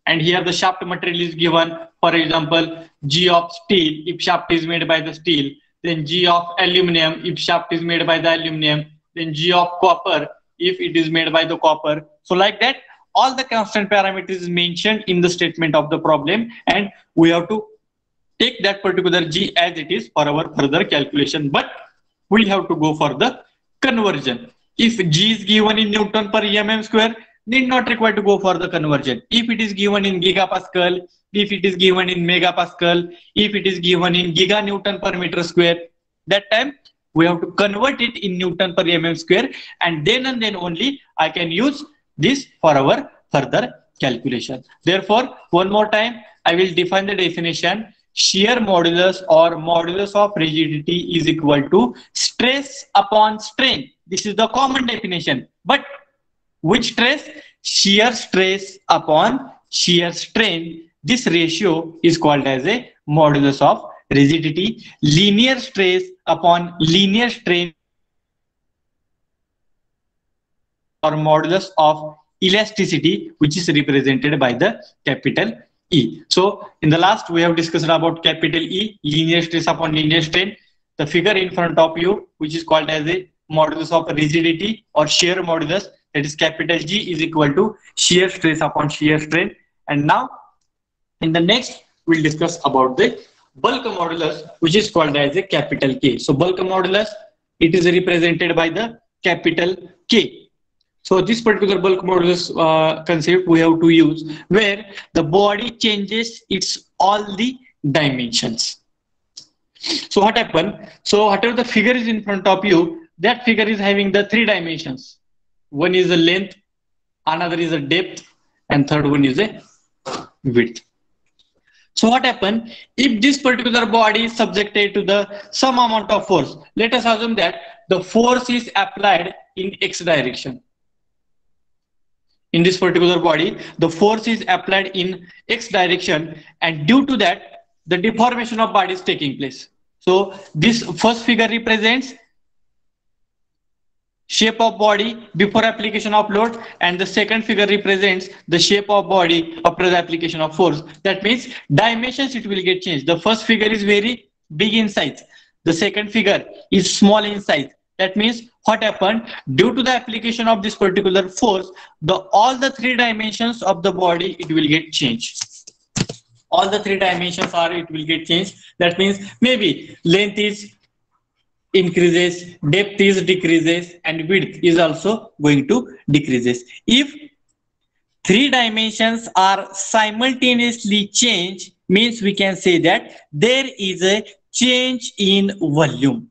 And here the shaft material is given. For example, G of steel if shaft is made by the steel. Then G of aluminum if shaft is made by the aluminum. Then G of copper if it is made by the copper. So like that, all the constant parameters is mentioned in the statement of the problem, and we have to take that particular G as it is for our further calculation. But we have to go for the conversion. If G is given in Newton per mm square, need not require to go for the conversion. If it is given in gigapascal, if it is given in megapascal, if it is given in giganewton per meter square, that time we have to convert it in Newton per mm square, and then only I can use this for our further calculation. Therefore, one more time, I will define the definition. Shear modulus or modulus of rigidity is equal to stress upon strain. This is the common definition. But which stress? Shear stress upon shear strain. This ratio is called as a modulus of rigidity, linear stress upon linear strain, or modulus of elasticity, which is represented by the capital E. So in the last we have discussed about capital E, linear stress upon linear strain. The figure in front of you, which is called as a modulus of rigidity or shear modulus, that is capital G is equal to shear stress upon shear strain. And now in the next we'll discuss about the bulk modulus, which is called as a capital K. So bulk modulus, it is represented by the capital K. So this particular bulk modulus concept we have to use where the body changes its all the dimensions. So what happened? So whatever the figure is in front of you, that figure is having the 3 dimensions. One is the length, another is the depth, and third one is a width. So what happened? If this particular body is subjected to the some amount of force, let us assume that the force is applied in X direction. In this particular body, the force is applied in X direction, and due to that, the deformation of body is taking place. So this first figure represents shape of body before application of load, and the second figure represents the shape of body after the application of force. That means dimensions it will get changed. The first figure is very big in size. The second figure is small in size. That means what happened due to the application of this particular force, all the 3 dimensions of the body it will get changed. All the 3 dimensions it will get changed. That means maybe length is increases, depth is decreases, and width is also going to decreases. If 3 dimensions are simultaneously changed, means we can say that there is a change in volume.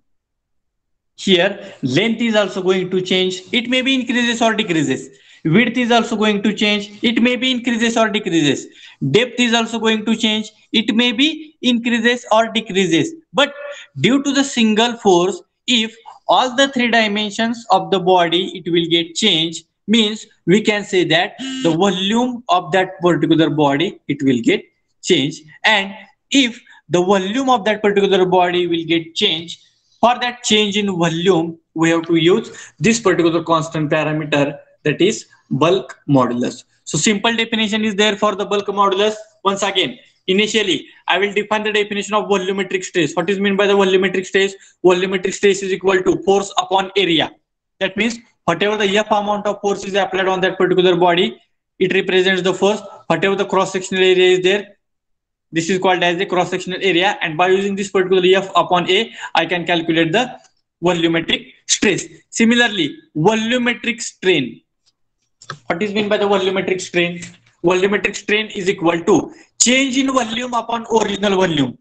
Here length is also going to change. It may be increases or decreases. Width is also going to change. It may be increases or decreases. Depth is also going to change. It may be increases or decreases. But due to the single force, if all the 3 dimensions of the body it will get changed, means we can say that the volume of that particular body it will get changed. And if the volume of that particular body will get changed, for that change in volume, we have to use this particular constant parameter, that is bulk modulus. So simple definition is there for the bulk modulus. Once again, initially, I will define the definition of volumetric stress. What is meant by the volumetric stress? Volumetric stress is equal to force upon area. That means whatever the F amount of force is applied on that particular body, it represents the force. Whatever the cross-sectional area is there, this is called as the cross-sectional area, and by using this particular F upon A, I can calculate the volumetric stress. Similarly, volumetric strain. What is meant by the volumetric strain? Volumetric strain is equal to change in volume upon original volume.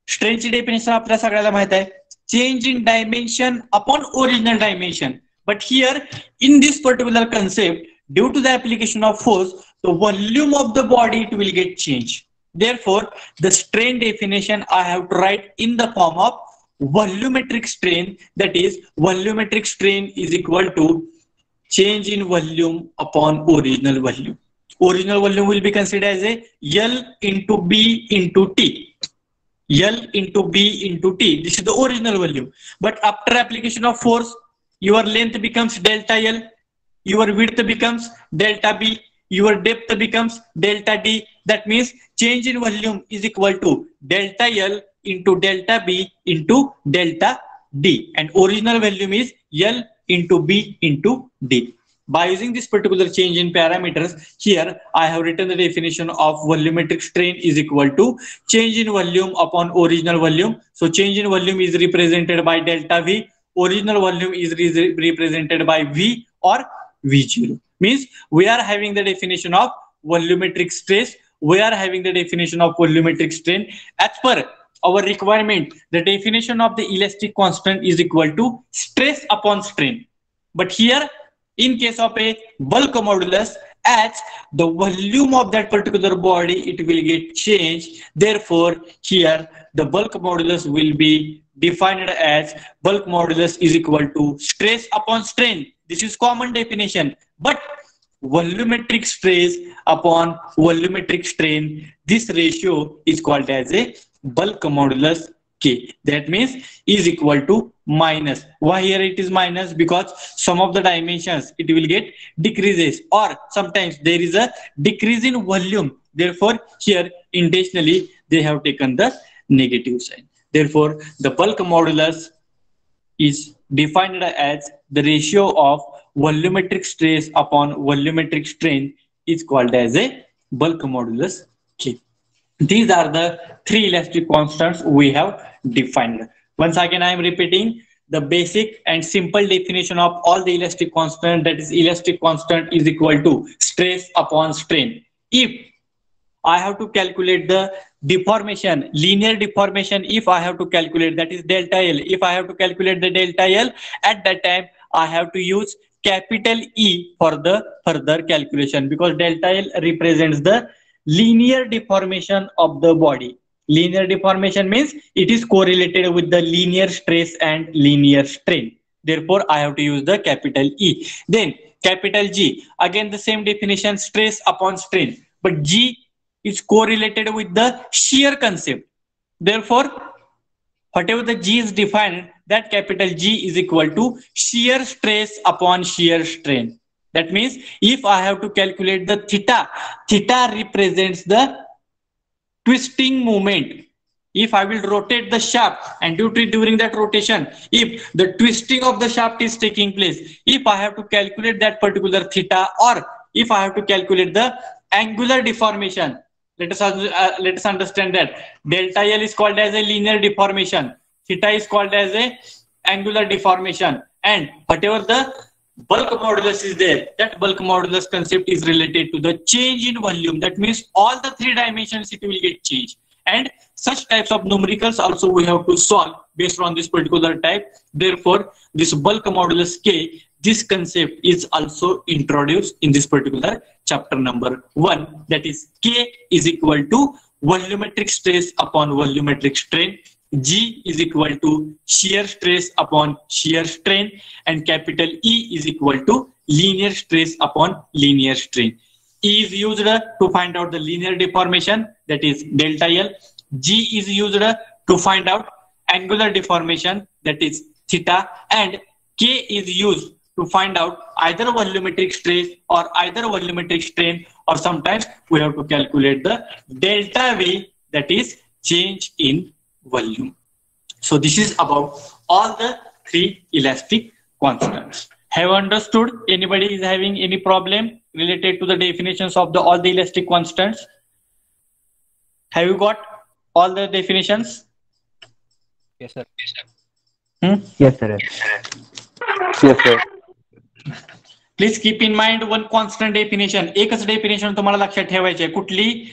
Strain ची definition आपल्या सगळ्याला माहित आहे. Change in dimension upon original dimension. But here, in this particular concept, due to the application of force, the volume of the body it will get changed. Therefore, the strain definition I have to write in the form of volumetric strain. That is, volumetric strain is equal to change in volume upon original volume. Original volume will be considered as a L into B into T. L into B into T. This is the original volume. But after application of force, your length becomes delta L, your width becomes delta B, your depth becomes delta D. That means change in volume is equal to delta L into delta B into delta D, and original volume is L into B into D. By using this particular change in parameters, here I have written the definition of volumetric strain is equal to change in volume upon original volume. So change in volume is represented by delta V, original volume is represented by V or V0. Means we are having the definition of volumetric stress, we are having the definition of volumetric strain. As per our requirement, the definition of the elastic constant is equal to stress upon strain. But here, in case of a bulk modulus, as the volume of that particular body, it will get changed. Therefore, here the bulk modulus will be defined as bulk modulus is equal to stress upon strain. This is common definition. But volumetric stress upon volumetric strain, this ratio is called as a bulk modulus K. That means is equal to minus. Why here it is minus? Because some of the dimensions it will get decreases, or sometimes there is a decrease in volume. Therefore, here intentionally they have taken the negative sign. Therefore, the bulk modulus is defined as the ratio of volumetric stress upon volumetric strain is called as a bulk modulus K. These are the three elastic constants we have defined. Once again, I am repeating the basic and simple definition of all the elastic constant, that is elastic constant is equal to stress upon strain. If I have to calculate the deformation, linear deformation, if I have to calculate, that is delta L. If I have to calculate the delta L, at that time I have to use capital E for the further calculation, because delta L represents the linear deformation of the body. Linear deformation means it is correlated with the linear stress and linear strain. Therefore, I have to use the capital E. Then capital G, again the same definition, stress upon strain. But G is correlated with the shear concept. Therefore, whatever the G is defined, that capital G is equal to shear stress upon shear strain. That means if I have to calculate the theta, theta represents the twisting moment. If I will rotate the shaft, and during that rotation, if the twisting of the shaft is taking place, if I have to calculate that particular theta, or if I have to calculate the angular deformation, let us understand that delta L is called as a linear deformation, theta is called as a angular deformation, and whatever the bulk modulus is there, that bulk modulus concept is related to the change in volume. That means all the three dimensions it will get changed, and such types of numericals also we have to solve based on this particular type. Therefore, this bulk modulus K, this concept is also introduced in this particular chapter number 1, that is K is equal to volumetric stress upon volumetric strain, G is equal to shear stress upon shear strain, and capital E is equal to linear stress upon linear strain. E is used to find out the linear deformation, that is delta L. G is used to find out angular deformation, that is theta, and K is used to find out either volumetric stress or either volumetric strain, or sometimes we have to calculate the delta V, that is change in volume. So this is about all the three elastic constants. Have understood? Anybody is having any problem related to the definitions of all the elastic constants? Have you got all the definitions? Yes, sir. Yes, sir. Yes, sir. Please keep in mind one constant definition. एकच definition तुम्हाला लक्षात ठेवायचे. कुठली?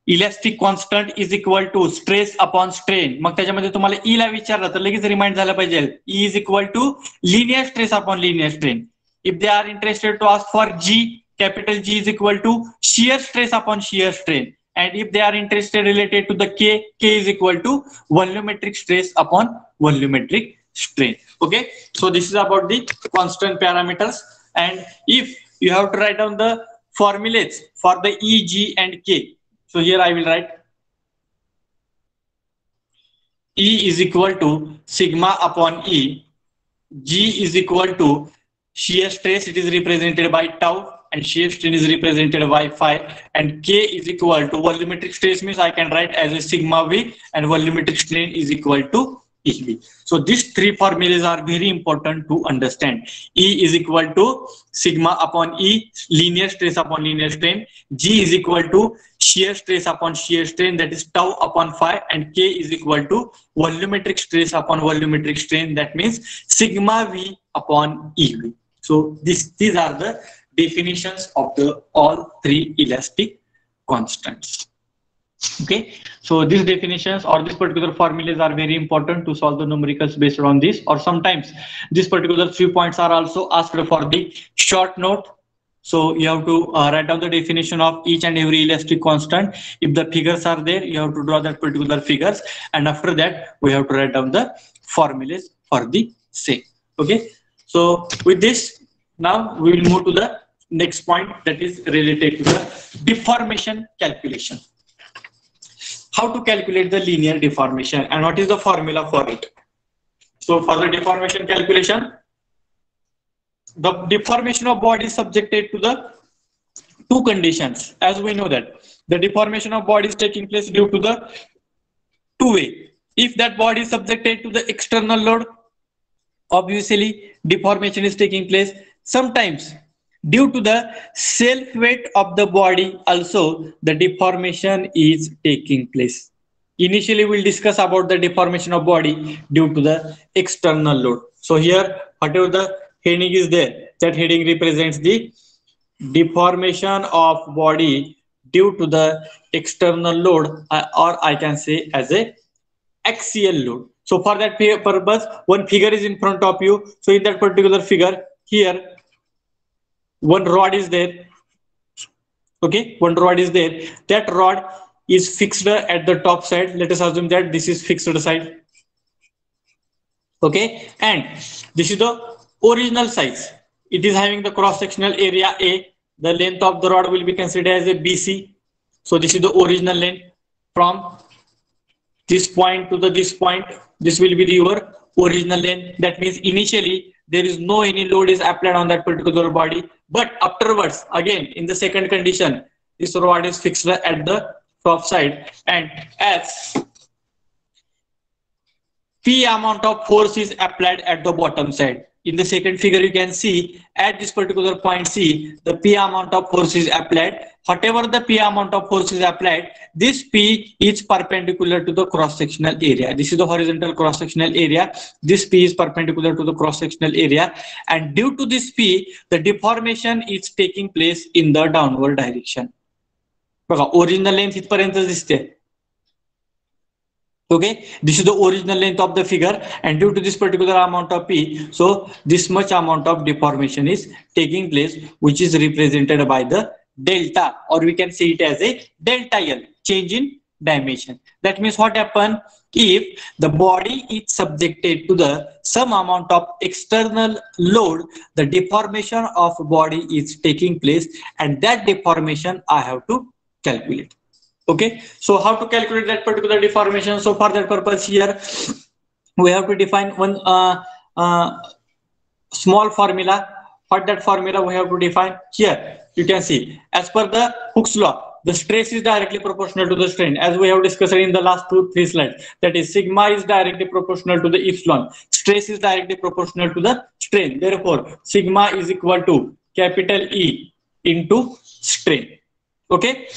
Elastic constant is equal to stress upon strain. मग त्याच्यामध्ये तुम्हाला ई ला विचारलं तर लगेच रिमाइंड झालं पाहिजे. E is equal to linear stress upon linear strain. If they are interested to ask for G, capital G is equal to shear stress upon shear strain. And if they are interested related to the K, K is equal to volumetric stress upon volumetric strain. Okay, so this is about the constant parameters. And if you have to write down the formulas for the E, G and K, so here I will write E is equal to sigma upon E, G is equal to shear stress, it is represented by tau, and shear strain is represented by phi, and K is equal to volumetric stress means I can write as a sigma V, and volumetric strain is equal to EV. So these three formulas are very important to understand. E is equal to sigma upon E, linear stress upon linear strain. G is equal to shear stress upon shear strain, that is tau upon phi, and K is equal to volumetric stress upon volumetric strain, that means sigma V upon EV. So these are the definitions of the all three elastic constants. Okay, so these definitions or this particular formulas are very important to solve the numericals based on this, or sometimes this particular few points are also asked for the short note. So you have to write down the definition of each and every elastic constant. If the figures are there, you have to draw that particular figures, and after that we have to write down the formulas for the same. Okay, so with this, now we will move to the next point, that is related to the deformation calculation. how to calculate the linear deformation and what is the formula for it. So for the deformation calculation, the deformation of body is subjected to the two conditions. As we know that the deformation of body is taking place due to the two way. If that body is subjected to the external load, obviously deformation is taking place. Sometimes due to the self weight of the body also the deformation is taking place. Initially we'll discuss about the deformation of body due to the external load. So here whatever the heading is there, that heading represents the deformation of body due to the external load, or I can say as a axial load. So for that purpose, one figure is in front of you. So in that particular figure, here one rod is there. Okay, one rod is there. That rod is fixed at the top side. Let us assume that this is fixed side. Okay, and this is the original size. It is having the cross-sectional area A. The length of the rod will be considered as a BC. So this is the original length from this point to this point. This will be your original length. That means initially there is no any load is applied on that particular body, but afterwards again in the second condition this rod is fixed at the top side, and as P amount of force is applied at the bottom side. In the second figure you can see at this particular point C, the P amount of force is applied. Whatever the P amount of force is applied, this P is perpendicular to the cross-sectional area. This is the horizontal cross-sectional area. This P is perpendicular to the cross-sectional area, and due to this P, the deformation is taking place in the downward direction. Original length इथपर्यंत दिसते. Okay, this is the original length of the figure, and due to this particular amount of P, so this much amount of deformation is taking place, which is represented by the delta, or we can say it as a delta L, change in dimension. That means what happens if the body is subjected to the some amount of external load, the deformation of body is taking place, and that deformation I have to calculate. Okay, so how to calculate that particular deformation? So for that purpose here we have to define one small formula. For that formula we have to define here. You can see as per the Hooke's law, the stress is directly proportional to the strain, as we have discussed in the last 2-3 slides. That is, sigma is directly proportional to the epsilon. Stress is directly proportional to the strain. Therefore sigma is equal to capital E into strain. Okay,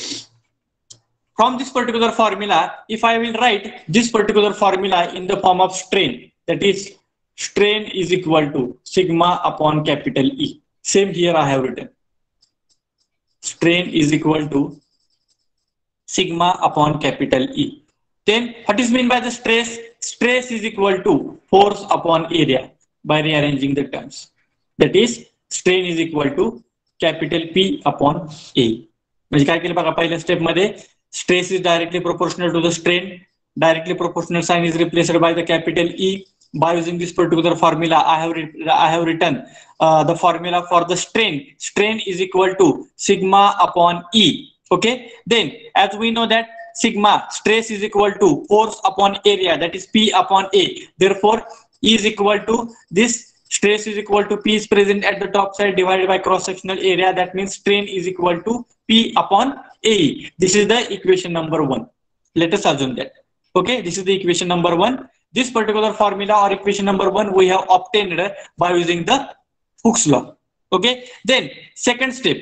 from this particular formula, if I will write this particular formula in the form of strain, that is strain is equal to sigma upon capital E. Same here I have written. Strain is equal to sigma upon capital E. Then what is meant by the stress? Stress is equal to force upon area by rearranging the terms. That is strain is equal to capital P upon A. म्हणजे काय केलं बघा पहिल्या step मध्ये stress is directly proportional to the strain. Directly proportional sign is replaced by the capital E. By using this particular formula, I have written the formula for the strain. Strain is equal to sigma upon E. Okay. Then, as we know that sigma stress is equal to force upon area, that is P upon A. Therefore, E is equal to this. Stress is equal to P is present at the top side divided by cross-sectional area. That means strain is equal to P upon A. This is the equation number 1. Let us assume that. Okay, this is the equation number 1. This particular formula or equation number 1 we have obtained by using the Hooke's law. Okay, then second step.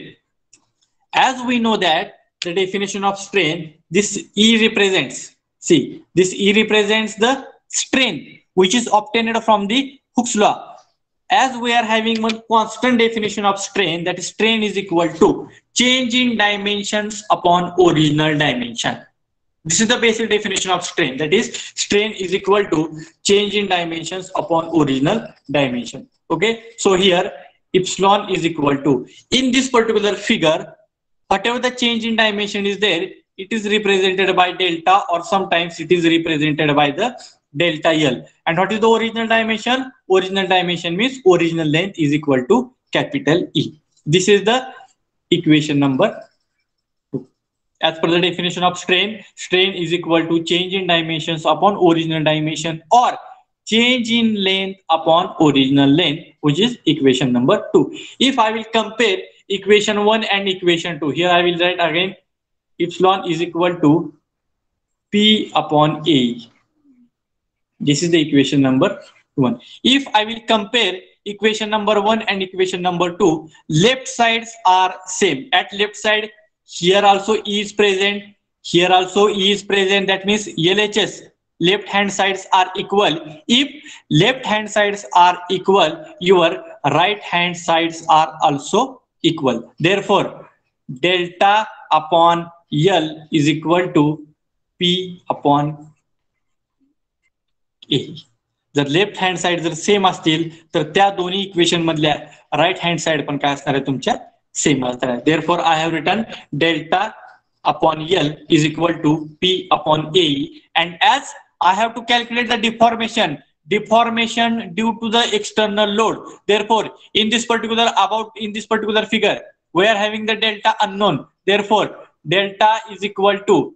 As we know that the definition of strain, this E represents, see, this E represents the strain which is obtained from the Hooke's law. As we are having one constant definition of strain, that is strain is equal to change in dimensions upon original dimension. This is the basic definition of strain, that is strain is equal to change in dimensions upon original dimension. Okay, so here epsilon is equal to, in this particular figure, whatever the change in dimension is there, it is represented by delta, or sometimes it is represented by the delta L. And what is the original dimension? Original dimension means original length is equal to capital E. This is the equation number 2. as per the definition of strain, strain is equal to change in dimensions upon original dimension or change in length upon original length, which is equation number 2. If I will compare equation 1 and equation 2, here I will write again epsilon is equal to P upon A. This is the equation number 1. If I will compare equation number 1 and equation number 2, left sides are same. At left side, here also E is present, here also E is present. That means LHS, left hand sides are equal. If left hand sides are equal, your right hand sides are also equal. Therefore, delta upon L is equal to P upon A. जर left hand side जर same असतील तर त्या दोन्ही equation मधल्या right hand side पण काय असणार आहे तुमच्या सेम असणार आहे. Therefore I have written delta upon L is equal to P upon A, and as I have to calculate the deformation due to the external load. Therefore, in this particular figure, we are having the delta unknown. Therefore, delta is equal to,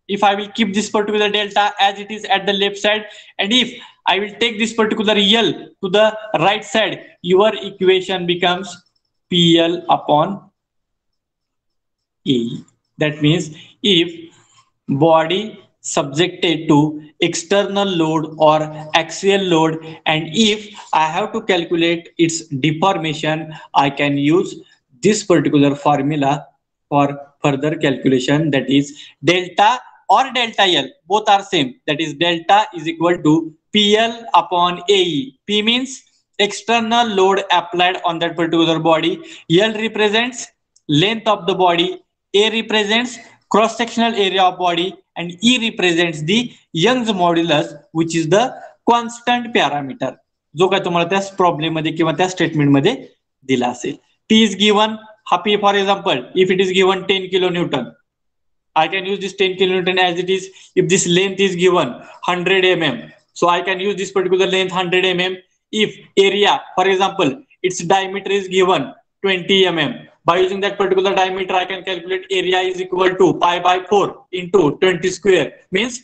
if I will keep this particular delta as it is at the left side, and if I will take this particular L to the right side, your equation becomes PL upon A. That means if body subjected to external load or axial load, and if I have to calculate its deformation, I can use this particular formula for further calculation, that is delta or delta L, both are same. That is delta is equal to PL upon AE. P means external load applied on that particular body. L represents length of the body. A represents cross-sectional area of body, and E represents the Young's modulus, which is the constant parameter. जो काय तुम्हाला त्या problem मध्ये किंवा त्या statement मध्ये दिला असेल. T is given. Happy, for example, if it is given 10 kilonewton, I can use this 10 kilonewton as it is. If this length is given 100 mm, so I can use this particular length 100 mm. If area, for example, its diameter is given 20 mm. By using that particular diameter, I can calculate area is equal to pi by 4 into 20 square, means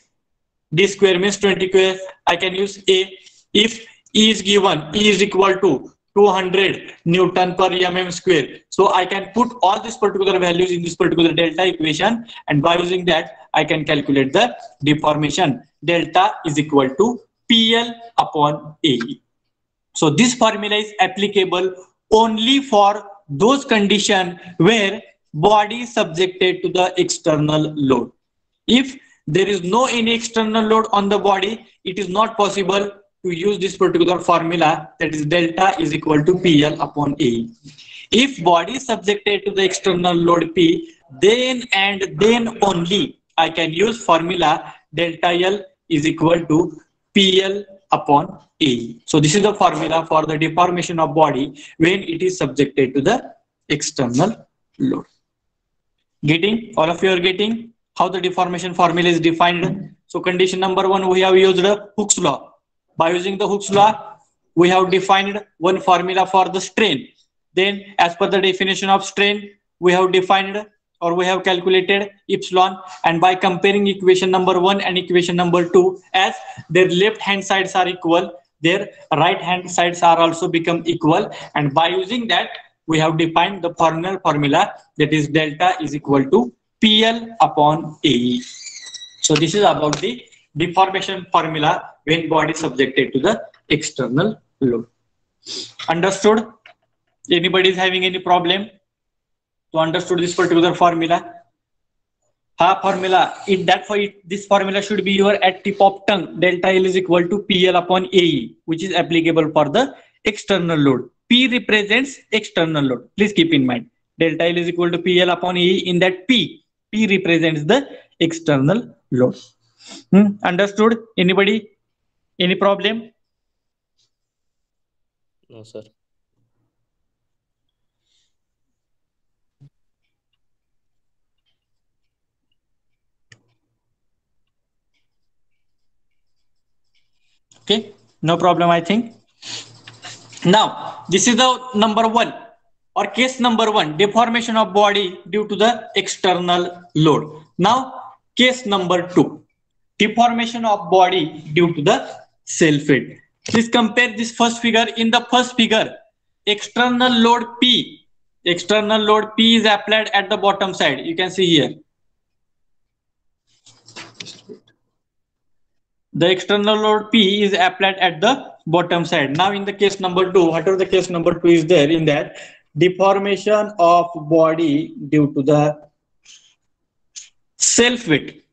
d square means 20 square. I can use A. If E is given, E is equal to 200 Newton per mm square. So I can put all these particular values in this particular delta equation, and by using that, I can calculate the deformation. Delta is equal to PL upon AE. So this formula is applicable only for those conditions where body is subjected to the external load. If there is no any external load on the body, it is not possible to use this particular formula, that is delta is equal to PL upon AE. If body is subjected to the external load P, then and then only I can use formula delta L is equal to PL upon AE. So this is the formula for the deformation of body when it is subjected to the external load. Getting? All of you are getting how the deformation formula is defined? So condition number 1, we have used Hooke's law. By using the Hooke's law, we have defined one formula for the strain. Then as per the definition of strain, we have defined or we have calculated epsilon, and by comparing equation number 1 and equation number 2, as their left hand sides are equal, their right hand sides are also become equal, and by using that we have defined the formula, that is delta is equal to PL upon AE. So this is about the deformation formula when body is subjected to the external load. Understood? Anybody is having any problem to understood this particular formula? Formula, this formula should be your at tip of tongue. Delta L is equal to PL upon AE, which is applicable for the external load. P represents external load. Please keep in mind. Delta L is equal to PL upon AE. In that P represents the external load. Understood? Anybody? Any problem? No, sir. Okay, no problem, I think. Now, this is the number 1 or case number 1, deformation of body due to the external load. Now, case number 2, deformation of body due to the self weight. Please compare this first figure. In the first figure, external load P is applied at the bottom side. You can see here. The external load P is applied at the bottom side. Now in the case number 2, whatever the case number 2 is there, in that deformation of body due to the self weight.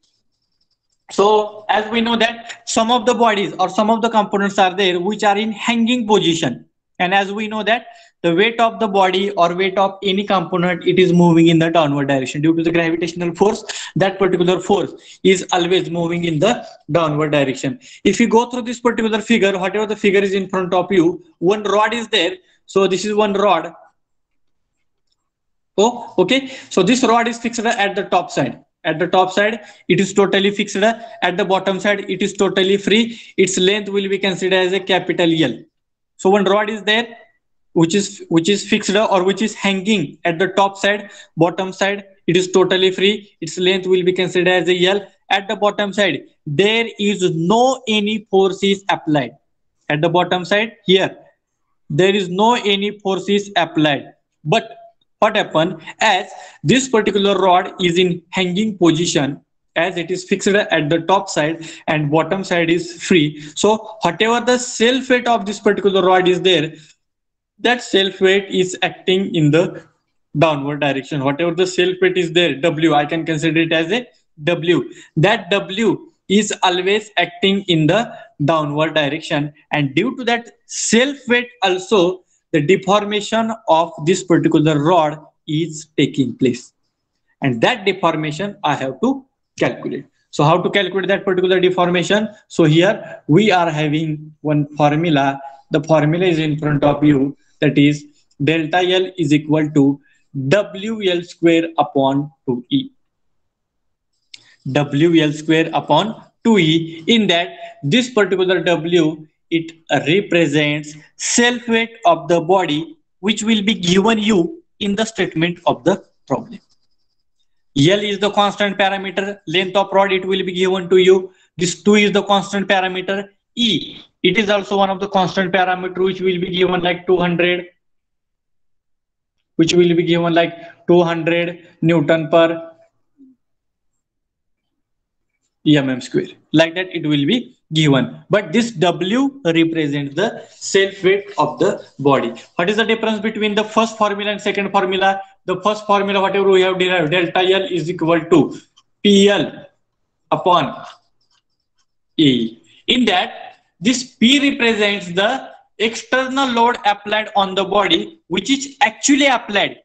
So as we know that some of the bodies or some of the components are there which are in hanging position, and as we know that the weight of the body or weight of any component, it is moving in the downward direction due to the gravitational force. That particular force is always moving in the downward direction. If you go through this particular figure, whatever the figure is in front of you, one rod is there. So this is one rod. Oh, okay. So this rod is fixed at the top side. At the top side, it is totally fixed. At the bottom side, it is totally free. Its length will be considered as a capital L. So one rod is there, which is fixed or which is hanging at the top side. Bottom side, it is totally free. Its length will be considered as a L. At the bottom side, there is no any force is applied. At the bottom side here, there is no any force is applied. But what happened, as this particular rod is in hanging position, as it is fixed at the top side and bottom side is free, so whatever the self weight of this particular rod is there, that self weight is acting in the downward direction. Whatever the self weight is there, W, I can consider it as a W. That W is always acting in the downward direction, and due to that self weight also, the deformation of this particular rod is taking place, and that deformation I have to calculate. So how to calculate that particular deformation? So here we are having one formula. The formula is in front of you. That is delta L is equal to WL square upon 2E. WL square upon 2E. In that, this particular W, it represents self weight of the body, which will be given you in the statement of the problem. L is the constant parameter, length of rod, it will be given to you. This 2 is the constant parameter. E, it is also one of the constant parameter, which will be given like 200, which will be given like 200 Newton per mm square. Like that it will be given. But this W represents the self weight of the body. What is the difference between the first formula and second formula? The first formula, whatever we have derived, delta L is equal to PL upon A. In that, this P represents the external load applied on the body, which is actually applied.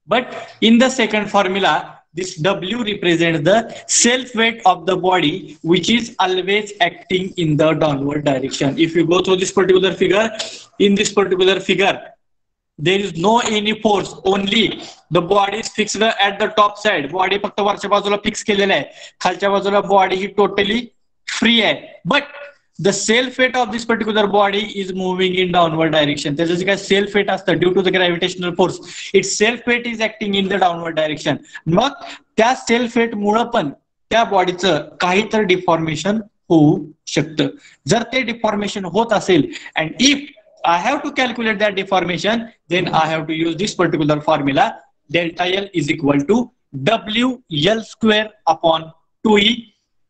But in the second formula, this W represents the self weight of the body, which is always acting in the downward direction. If you go through this particular figure, in this particular figure, there is no any force, only the body is fixed at the top side. Body फक्त वरच्या बाजूला fix केलेला आहे, खालच्या बाजूला body ही totally free आहे. But the self weight of this particular body is moving in downward direction. त्याचं जे काय self weight असतं due to the gravitational force, its self weight is acting in the downward direction. मग त्या self weight मुळे पण त्या बॉडीचं काहीतरी deformation होऊ शकतं. जर ते डिफॉर्मेशन होत असेल, and if I have to calculate that deformation, then I have to use this particular formula. Delta L is equal to WL square upon 2E.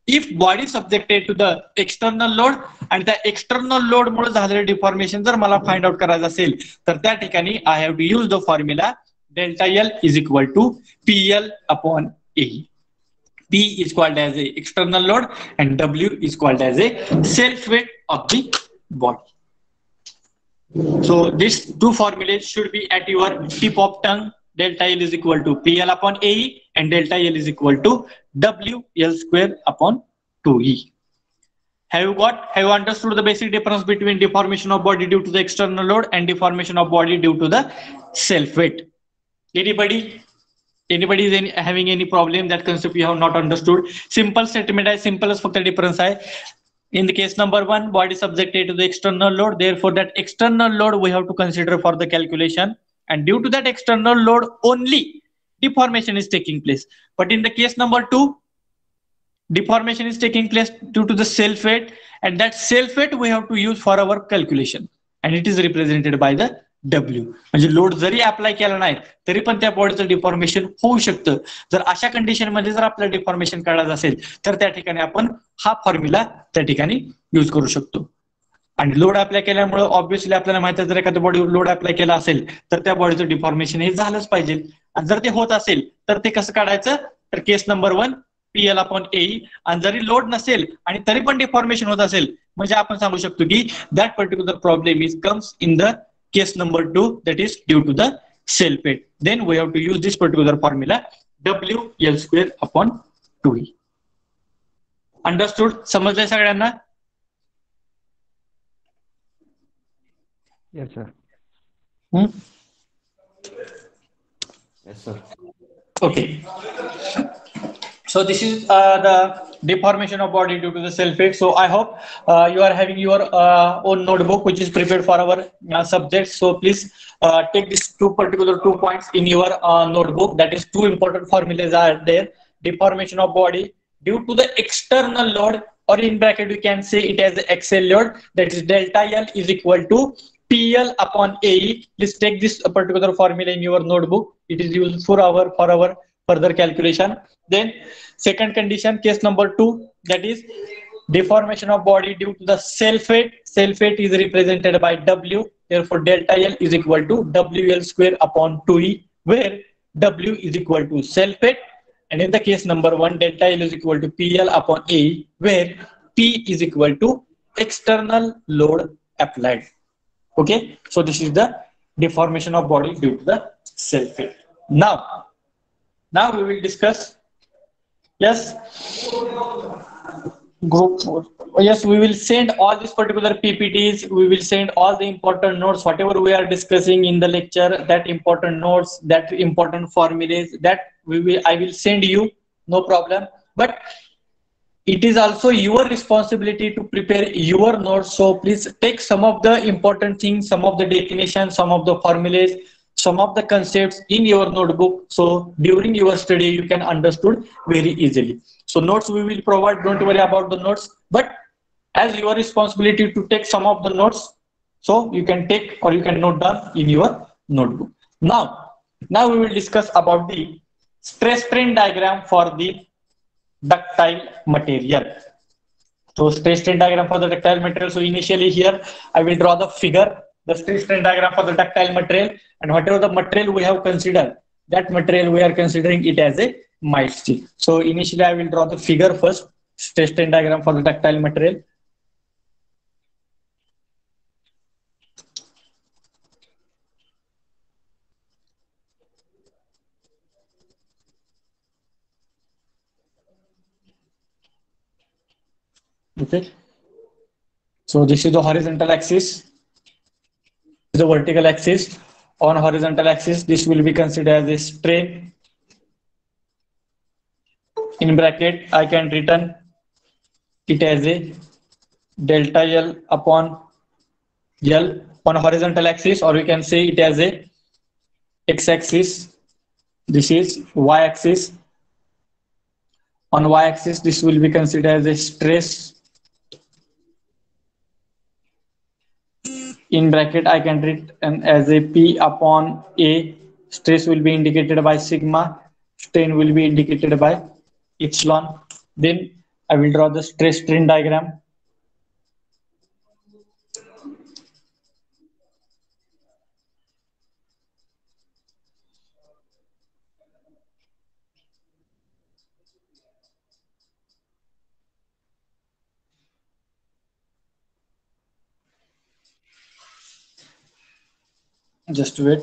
If body subjected to the external load and the external load मुळे झालेले deformation जर मला find out करायचं असेल, तर त्या ठिकाणी I have to use the formula delta L is equal to PL upon A. P is called as a external load and W is called as a self weight of the body. So these two formulas should be at your tip of tongue. Delta L is equal to PL upon AE and delta L is equal to WL square upon 2E. Have you understood the basic difference between deformation of body due to the external load and deformation of body due to the self weight? Anybody is having any problem? That concept you have not understood? Simple statement is simple as फक्त difference आहे. In the case number 1, body subjected to the external load. Therefore, that external load we have to consider for the calculation. And due to that external load only, deformation is taking place. But in the case number 2, deformation is taking place due to the self weight, and that self weight we have to use for our calculation, and it is represented by the W. म्हणजे load जरी apply केला नाही तरी पण त्या बॉडीचं deformation होऊ शकतं. जर अशा कंडिशन मध्ये जर आपल्याला डिफॉर्मेशन काढायचं असेल तर त्या ठिकाणी आपण हा फॉर्म्युला त्या ठिकाणी यूज करू शकतो. आणि लोड अप्लाय केल्यामुळे ऑब्व्हियसली आपल्याला माहिती आहे, जर एखाद्या बॉडी लोड अप्लाय केला असेल तर त्या बॉडीचं डिफॉर्मेशन हे झालंच पाहिजे. आणि जर ते होत असेल तर ते कसं काढायचं, तर case number 1 PL upon AE. आणि जरी लोड नसेल आणि तरी पण डिफॉर्मेशन होत असेल म्हणजे आपण सांगू शकतो की that particular problem is comes in the case number 2, that is due to the self weight. Then we have to use this particular formula WL square upon 2E. Understood? समजलंय सगळ्यांना? Yes, sir. Yes, sir. Okay. So this is the deformation of body due to the self weight. So I hope you are having your own notebook which is prepared for our subjects. So please take these two points in your notebook. That is, two important formulas are there. Deformation of body due to the external load, or in bracket we can say it as the axial load. That is delta L is equal to PL upon AE. Please take this particular formula in your notebook. It is used for our further calculation. Then second condition, case number 2, that is deformation of body due to the self weight. Self weight is represented by W. Therefore, delta L is equal to WL square upon 2E, where W is equal to self weight. And in the case number 1, delta L is equal to PL upon AE, where P is equal to external load applied. Okay, so this is the deformation of body due to the self weight. Now we will discuss. Yes, group 4. Yes, we will send all these particular PPTs. We will send all the important notes, whatever we are discussing in the lecture, that important notes, that important formulas, that I will send you, no problem. But it is also your responsibility to prepare your notes. So please take some of the important things, some of the definitions, some of the formulas, some of the concepts in your notebook. So during your study, you can understood very easily. So notes we will provide, don't worry about the notes, but as your responsibility to take some of the notes, so you can take or you can note down in your notebook. Now we will discuss about the stress strain diagram for the ductile material. So stress strain diagram for the ductile material. So initially here I will draw the figure, the stress strain diagram for the ductile material, and whatever the material we have considered, that material we are considering it as a mild steel. So initially I will draw the figure first, stress strain diagram for the ductile material. Okay. So this is the horizontal axis, the vertical axis. On horizontal axis, this will be considered as a strain. In bracket, I can written it as a delta L upon L on horizontal axis, or we can say it as a x-axis. This is y-axis. On y-axis, this will be considered as a stress. In bracket, I can write as a P upon A. Stress will be indicated by sigma. Strain will be indicated by epsilon. Then I will draw the stress strain diagram. Just wait.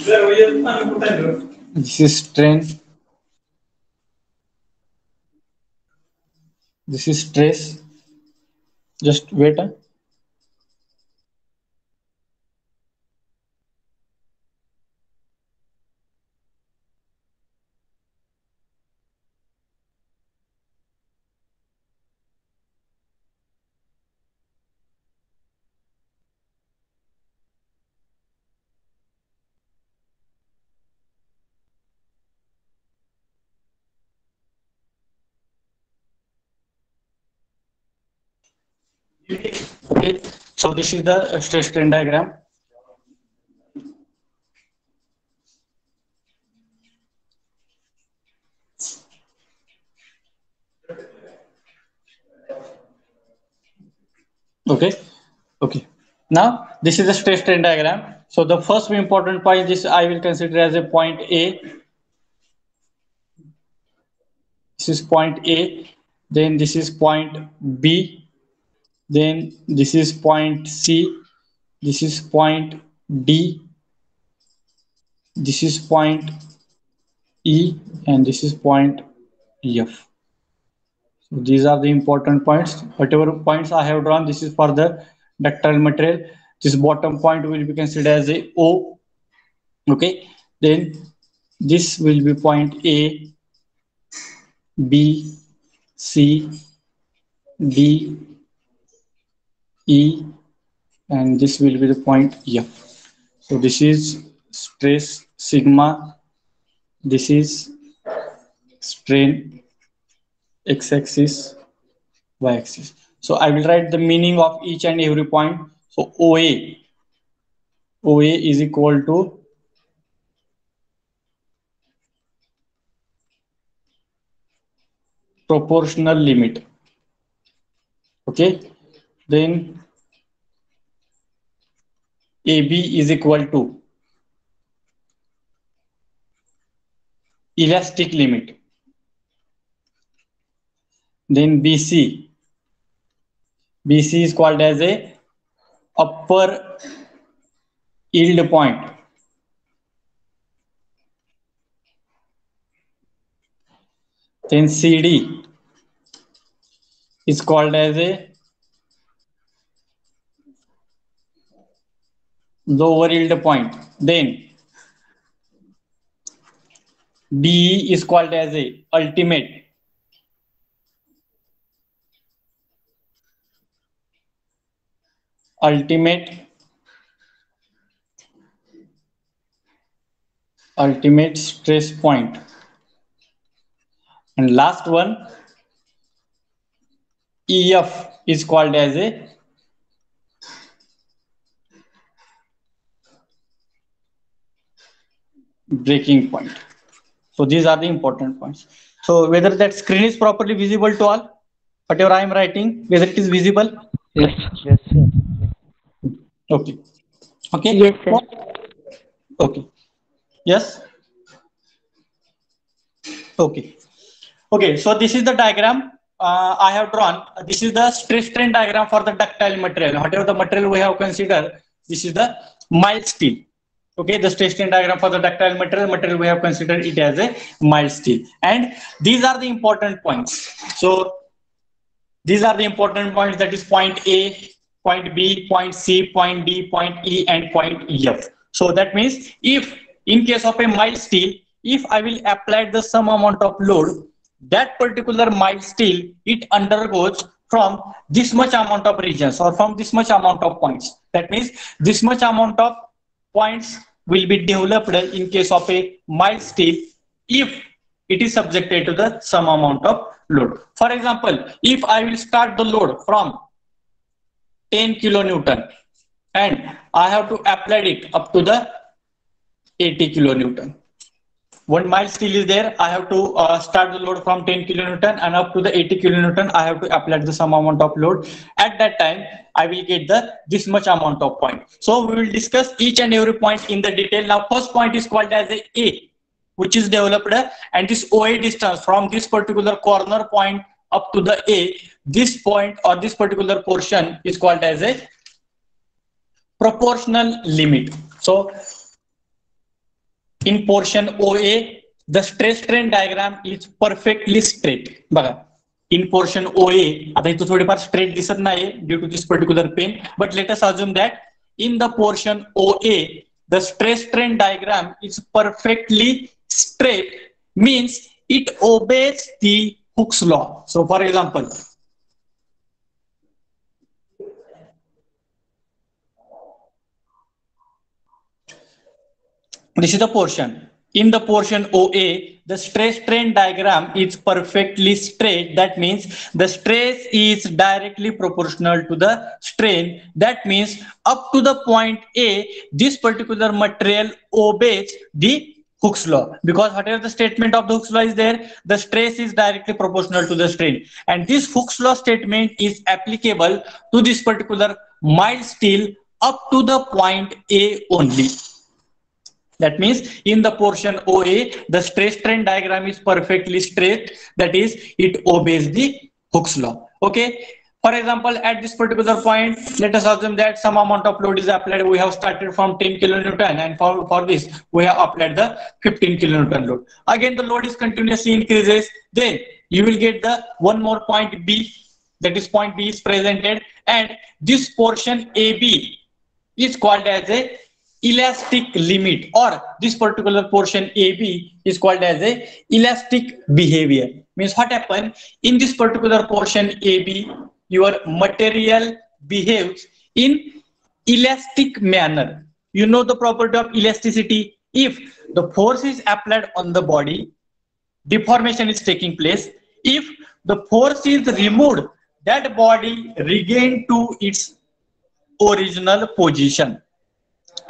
This is strain. This is stress. Just wait. Okay. So this is the stress strain diagram. Okay. Okay. Now this is a stress strain diagram. So the first important point is I will consider as a point A. This is point A. Then this is point B. Then this is point C. This is point D. This is point E, and this is point F. So these are the important points. Whatever points I have drawn, this is for the ductile material. This bottom point will be considered as a O. Okay. Then this will be point A, B, C, D, E, and this will be the point F. So this is stress sigma. This is strain x-axis, y-axis. So I will write the meaning of each and every point. So OA is equal to proportional limit. Okay. Then AB is equal to elastic limit. Then BC is called as a upper yield point. Then CD is called as a lower yield point. Then DE is called as a ultimate stress point. And last one, EF is called as a breaking point. So these are the important points. So whether that screen is properly visible to all, whatever I am writing, whether it is visible. Yes. Yes, sir. Okay. Okay. Yes, sir. Okay. Yes. Okay. Okay. So this is the diagram I have drawn. This is the stress strain diagram for the ductile material. Whatever the material we have considered, this is the mild steel. Okay, the stress strain diagram for the ductile material we have considered it as a mild steel, and these are the important points. So these are the important points, that is point A, point B, point C, point D, point E, and point F. So that means if in case of a mild steel, if I will apply the some amount of load, that particular mild steel, it undergoes from this much amount of regions or from this much amount of points. That means this much amount of points will be developed in case of a mild steel if it is subjected to the some amount of load. For example, if I will start the load from 10 kilonewton and I have to apply it up to the 80 kilonewton. One mild steel is there, I have to start the load from 10 kilonewton and up to the 80 kilonewton I have to apply the some amount of load. At that time I will get the this much amount of point. So we will discuss each and every point in the detail. Now first point is called as A, which is developed, and this OA distance from this particular corner point up to the A, this point or this particular portion is called as a proportional limit. So in portion OA, the stress strain diagram is perfectly straight. बघा, in portion OA, आता इथं थोडीफार straight दिसत नाही due to this particular pen, but let us assume that in the portion OA, the stress strain diagram is perfectly straight, means it obeys the Hooke's law. So for example, this is the portion. In the portion OA, the stress strain diagram is perfectly straight. That means the stress is directly proportional to the strain. That means up to the point A, this particular material obeys the Hooke's law, because whatever the statement of the Hooke's law is there, the stress is directly proportional to the strain. And this Hooke's law statement is applicable to this particular mild steel up to the point A only. That means in the portion OA, the stress strain diagram is perfectly straight. That is, it obeys the Hooke's law. Okay. For example, at this particular point, let us assume that some amount of load is applied. We have started from 10 kilonewton, and for this, we have applied the 15 kilonewton load. Again, the load is continuously increases. Then you will get the one more point B. That is, point B is presented, and this portion AB is called as a elastic limit, or this particular portion AB is called as a elastic behavior. Means what happened in this particular portion AB, your material behaves in elastic manner. You know the property of elasticity. If the force is applied on the body, deformation is taking place. If the force is removed, that body regain to its original position.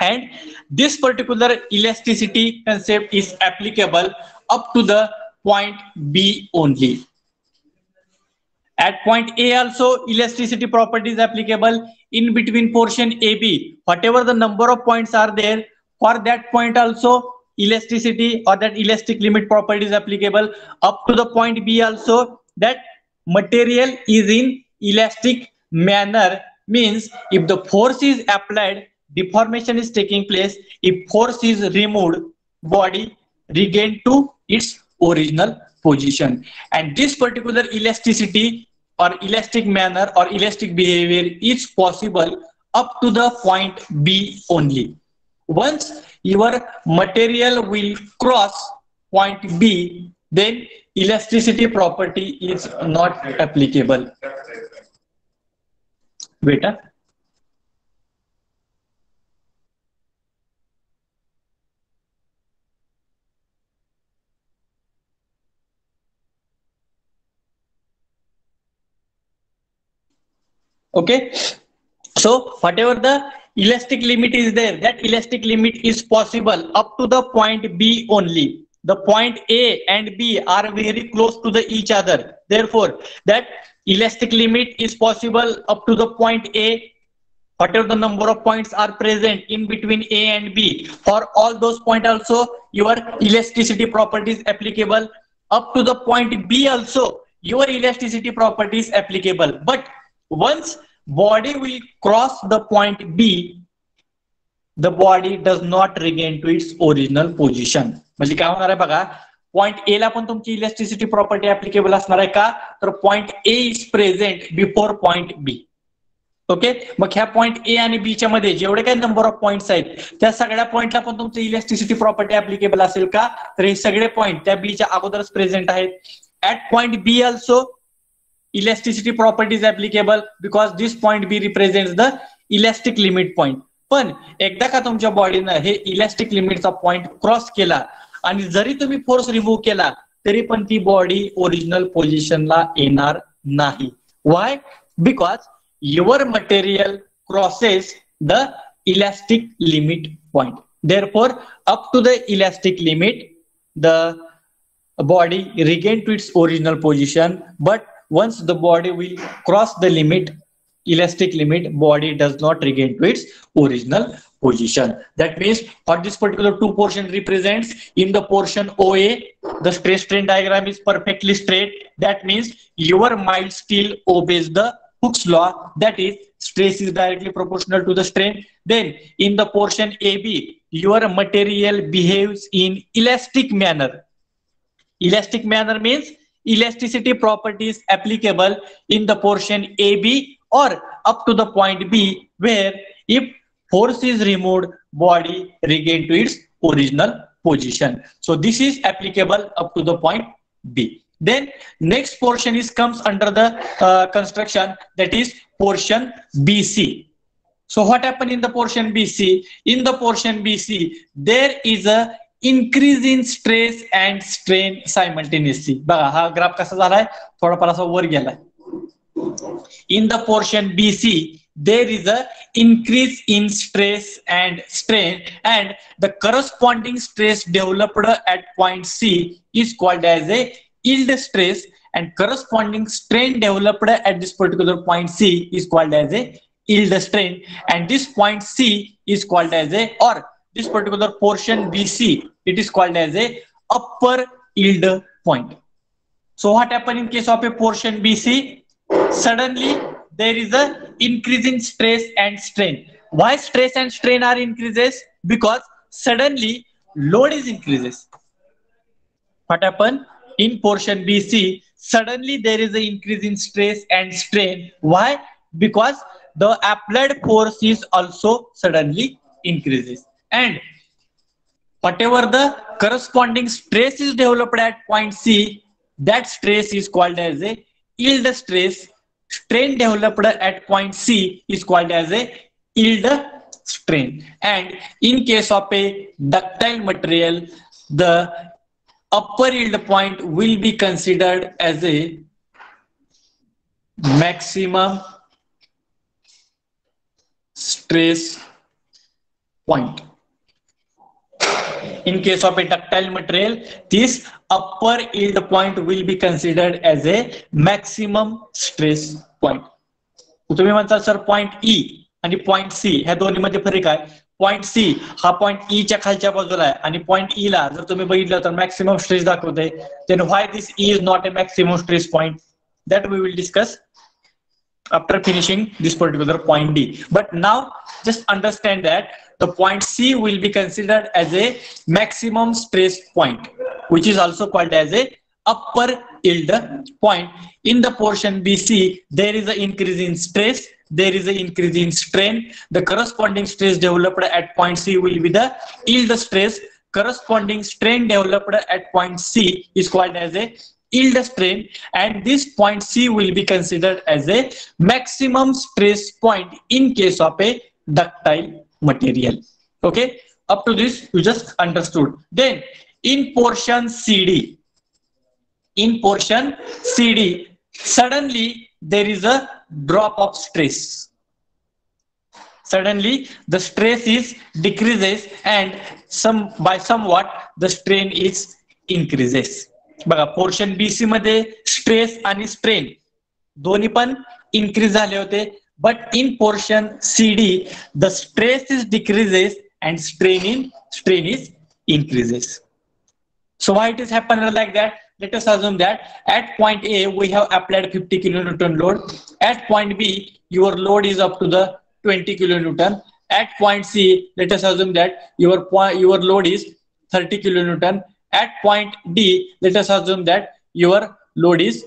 And this particular elasticity concept is applicable up to the point B only. At point A also, elasticity property is applicable. In between portion AB, whatever the number of points are there, for that point also elasticity or that elastic limit property is applicable. Up to the point B also, that material is in elastic manner, means if the force is applied, deformation is taking place. If force is removed, body regain to its original position. And this particular elasticity or elastic manner or elastic behavior is possible up to the point B only. Once your material will cross point B, then elasticity property is not applicable. Beta. Okay, so whatever the elastic limit is there, that elastic limit is possible up to the point B only. The point A and B are very close to each other. Therefore, that elastic limit is possible up to the point A. Whatever the number of points are present in between A and B, for all those points also, your elasticity property is applicable. Up to the point B also, your elasticity property is applicable. But once body will cross the point B, the body does not regain to its original position. म्हणजे काय होणार आहे बघा, point A ला पण तुमची elasticity property applicable असणार आहे का, तर point A is present before point B. Okay, मग ह्या पॉइंट ए आणि बी च्या मध्ये जेवढे काही नंबर ऑफ पॉइंट्स आहेत, त्या सगळ्या पॉइंटला पण तुमची इलास्टिसिटी प्रॉपर्टी ऍप्लिकेबल असेल का, तर हे सगळे पॉइंट त्या बी च्या अगोदरच प्रेझेंट आहेत. At point B also elasticity property is applicable because this point B represents the elastic limit point. पण एकदा का तुमच्या बॉडीनं हे इलास्टिक लिमिटचा पॉइंट क्रॉस केला आणि जरी तुम्ही फोर्स रिमूव्ह केला तरी पण ती बॉडी ओरिजिनल पोझिशनला येणार नाही. Why? Because your material crosses the elastic limit point. Therefore, up to the elastic limit, the body regain to its original position, but once the body will cross the limit, elastic limit, body does not regain to its original position. That means what this particular two portion represents, in the portion OA, the stress strain diagram is perfectly straight. That means your mild steel obeys the Hooke's law, that is, stress is directly proportional to the strain. Then in the portion AB, your material behaves in elastic manner. Elastic manner means elasticity properties applicable in the portion AB or up to the point B, where if force is removed, body regain to its original position. So this is applicable up to the point B. Then next portion is comes under the construction, that is portion BC. So what happened in the portion BC? In the portion BC, there is a increase in stress and strain simultaneously. बघा हा graph कसा झालाय, थोडाफार असा वर गेलाय. In the portion BC, there is a increase in stress and strain, and the corresponding stress developed at point C is called as a yield stress, and corresponding strain developed at this particular point C is called as a yield strain, and this point C is called as a, or this particular portion BC, it is called as a upper yield point. So what happened in case of a portion BC? Suddenly there is a increase in stress and strain. Why stress and strain are increases? Because suddenly load is increases. What happened in portion BC? Suddenly there is an increase in stress and strain. Why? Because the applied force is also suddenly increases, and whatever the corresponding stress is developed at point C, that stress is called as a yield stress. Strain developed at point C is called as a yield strain. And in case of a ductile material, the upper yield point will be considered as a maximum stress point. In case of a ductile material, this upper yield point will be considered as a maximum stress point. तुम्ही म्हणता sir point ई आणि point सी ह्या दोन्ही मध्ये फरक आहे. Point सी हा point ई च्या खालच्या बाजूला आहे आणि पॉइंट ई ला जर तुम्ही बघितलं तर मॅक्सिमम स्ट्रेस दाखवते. Then why this E is not a maximum stress point, that we will discuss after finishing this particular point D. But now just understand that the point C will be considered as a maximum stress point, which is also called as a upper yield point. In the portion BC, there is an increase in stress, there is an increase in strain. The corresponding stress developed at point C will be the yield stress. Corresponding strain developed at point C is called as a yield strain, and this point C will be considered as a maximum stress point in case of a ductile material. Okay, up to this you just understood. Then in portion CD, suddenly there is a drop of stress. Suddenly the stress is decreases and somewhat the strain is increases. बघा portion BC मध्ये stress आणि strain दोन्ही पण increase झाले होते, but in portion CD the stress is decreases and strain is increases. So why it is happening like that? Let us assume that at point A we have applied 50 kilonewton load. At point B your load is up to the 20 kilonewton. At point C let us assume that your load is 30 kilonewton. At point D let us assume that your load is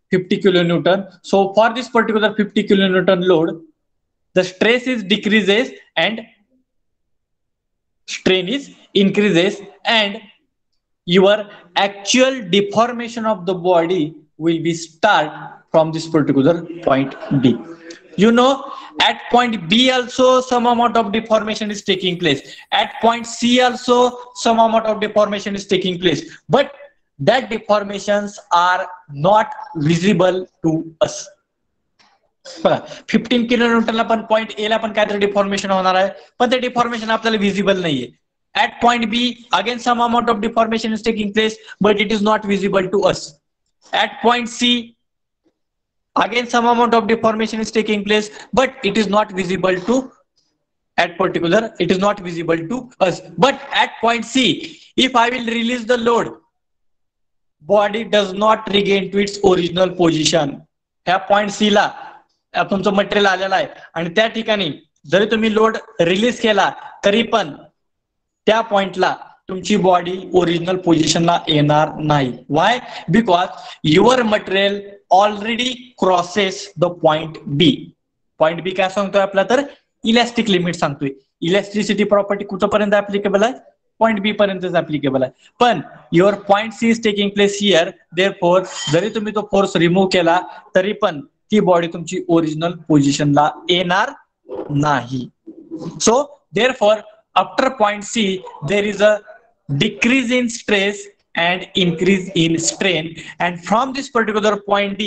50 kilonewton. So for this particular 50 kilonewton load, the stress is decreases and strain is increases, and your actual deformation of the body will be start from this particular point B. You know, at point B also some amount of deformation is taking place. At point C also some amount of deformation is taking place, but that deformations are not visible to us. 15 किलोन्यूटनला पण point A ला पण काहीतरी deformation होणार आहे, पण ते deformation आपल्याला visible नाहीये. At point B again some amount of deformation is taking place, but it is not visible to us. At point C again some amount of deformation is taking place, but it is not visible to it is not visible to us. But at point C, if I will release the load, body does not regain to its original position. At point C ला तुमचं material आलेलं आहे आणि त्या ठिकाणी जरी तुम्ही load release केला तरी पण त्या पॉइंटला तुमची बॉडी ओरिजिनल पोझिशनला येणार नाही. Why? Because your material already crosses the point B. Point B काय सांगतोय आपला तर इलॅस्टिक लिमिट सांगतोय. इलॅस्टिसिटी प्रॉपर्टी कुठपर्यंत ऍप्लिकेबल आहे? पॉइंट बी पर्यंतच ऍप्लिकेबल आहे. पण your point C is taking place here, therefore जरी तुम्ही तो फोर्स रिमूव्ह केला तरी पण ती बॉडी तुमची ओरिजिनल पोझिशनला येणार नाही. So therefore after point C there is a decrease in stress and increase in strain, and from this particular point D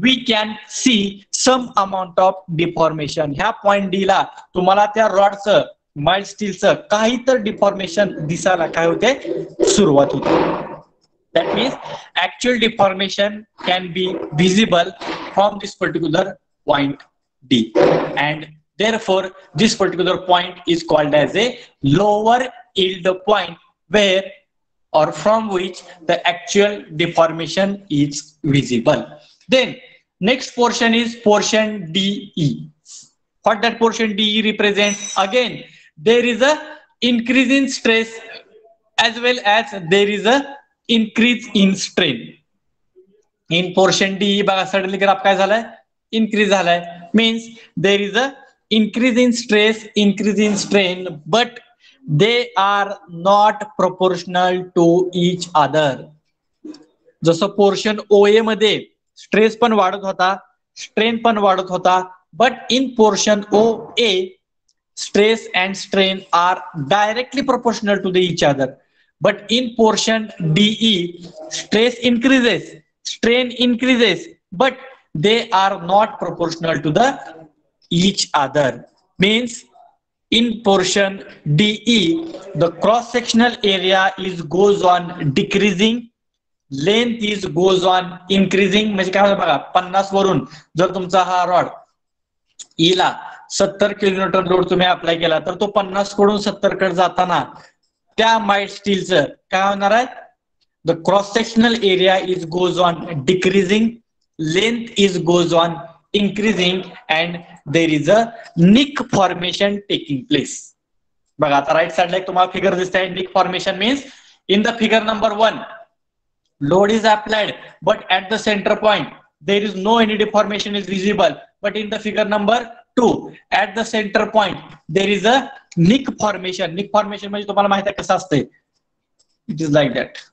we can see some amount of deformation. ह्या point D ला तुम्हाला त्या रॉडचं mild स्टीलचं काही तर deformation दिसायला काय होते सुरुवात होते. That means actual deformation can be visible from this particular point D, and therefore this particular point is called as a lower yield point, where or from which the actual deformation is visible. Then next portion is portion DE. What that portion DE represents? Again, there is a increase in stress as well as there is a increase in strain. In portion DE बघा suddenly graph काय झालाय? Increase झालाय. Means there is a increase in stress, increase in strain, but they are not proportional to each other. जसं portion OA मध्ये stress पण वाढत होता, strain पण वाढत होता, but in portion OA stress and strain are directly proportional to each other. But in portion DE stress increases, strain increases, but they are not proportional to the each other. Means in portion DE the cross sectional area is goes on decreasing, length is goes on increasing. म्हणजे काय होतं बघा 50 वरून जर तुमचा हा rod E ला 70 kilometre load तुम्ही apply केला तर तो 50 कडून 70 कडे जाताना त्या माइल्ड स्टीलचं काय होणार आहे? The cross sectional area is goes on decreasing, length is goes on increasing, and there is a nick formation taking place. बघा आता राईट साइडला एक तुम्हाला फिगर दिसतंय. Neck formation means in the figure number 1 load is applied but at the center point there is no any deformation is visible, but in the figure number 2 at the center point there is a nick formation. Nick formation म्हणजे तुम्हाला माहिती आहे कसं असते? It is like that.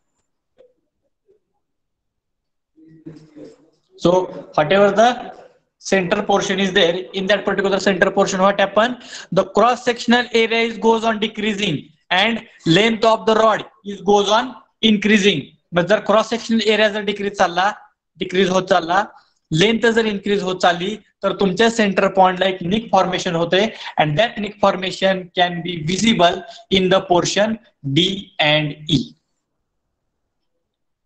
So whatever the center portion is there, in that particular center portion what happen? The cross sectional area is goes on decreasing and length of the rod is goes on increasing. But जर cross sectional area जर decrease होत चालला, length जर increase होत चालली तर तुमच्या centre पॉइंटला एक निक फॉर्मेशन होते, and that nick formation can be visible in the portion D and E.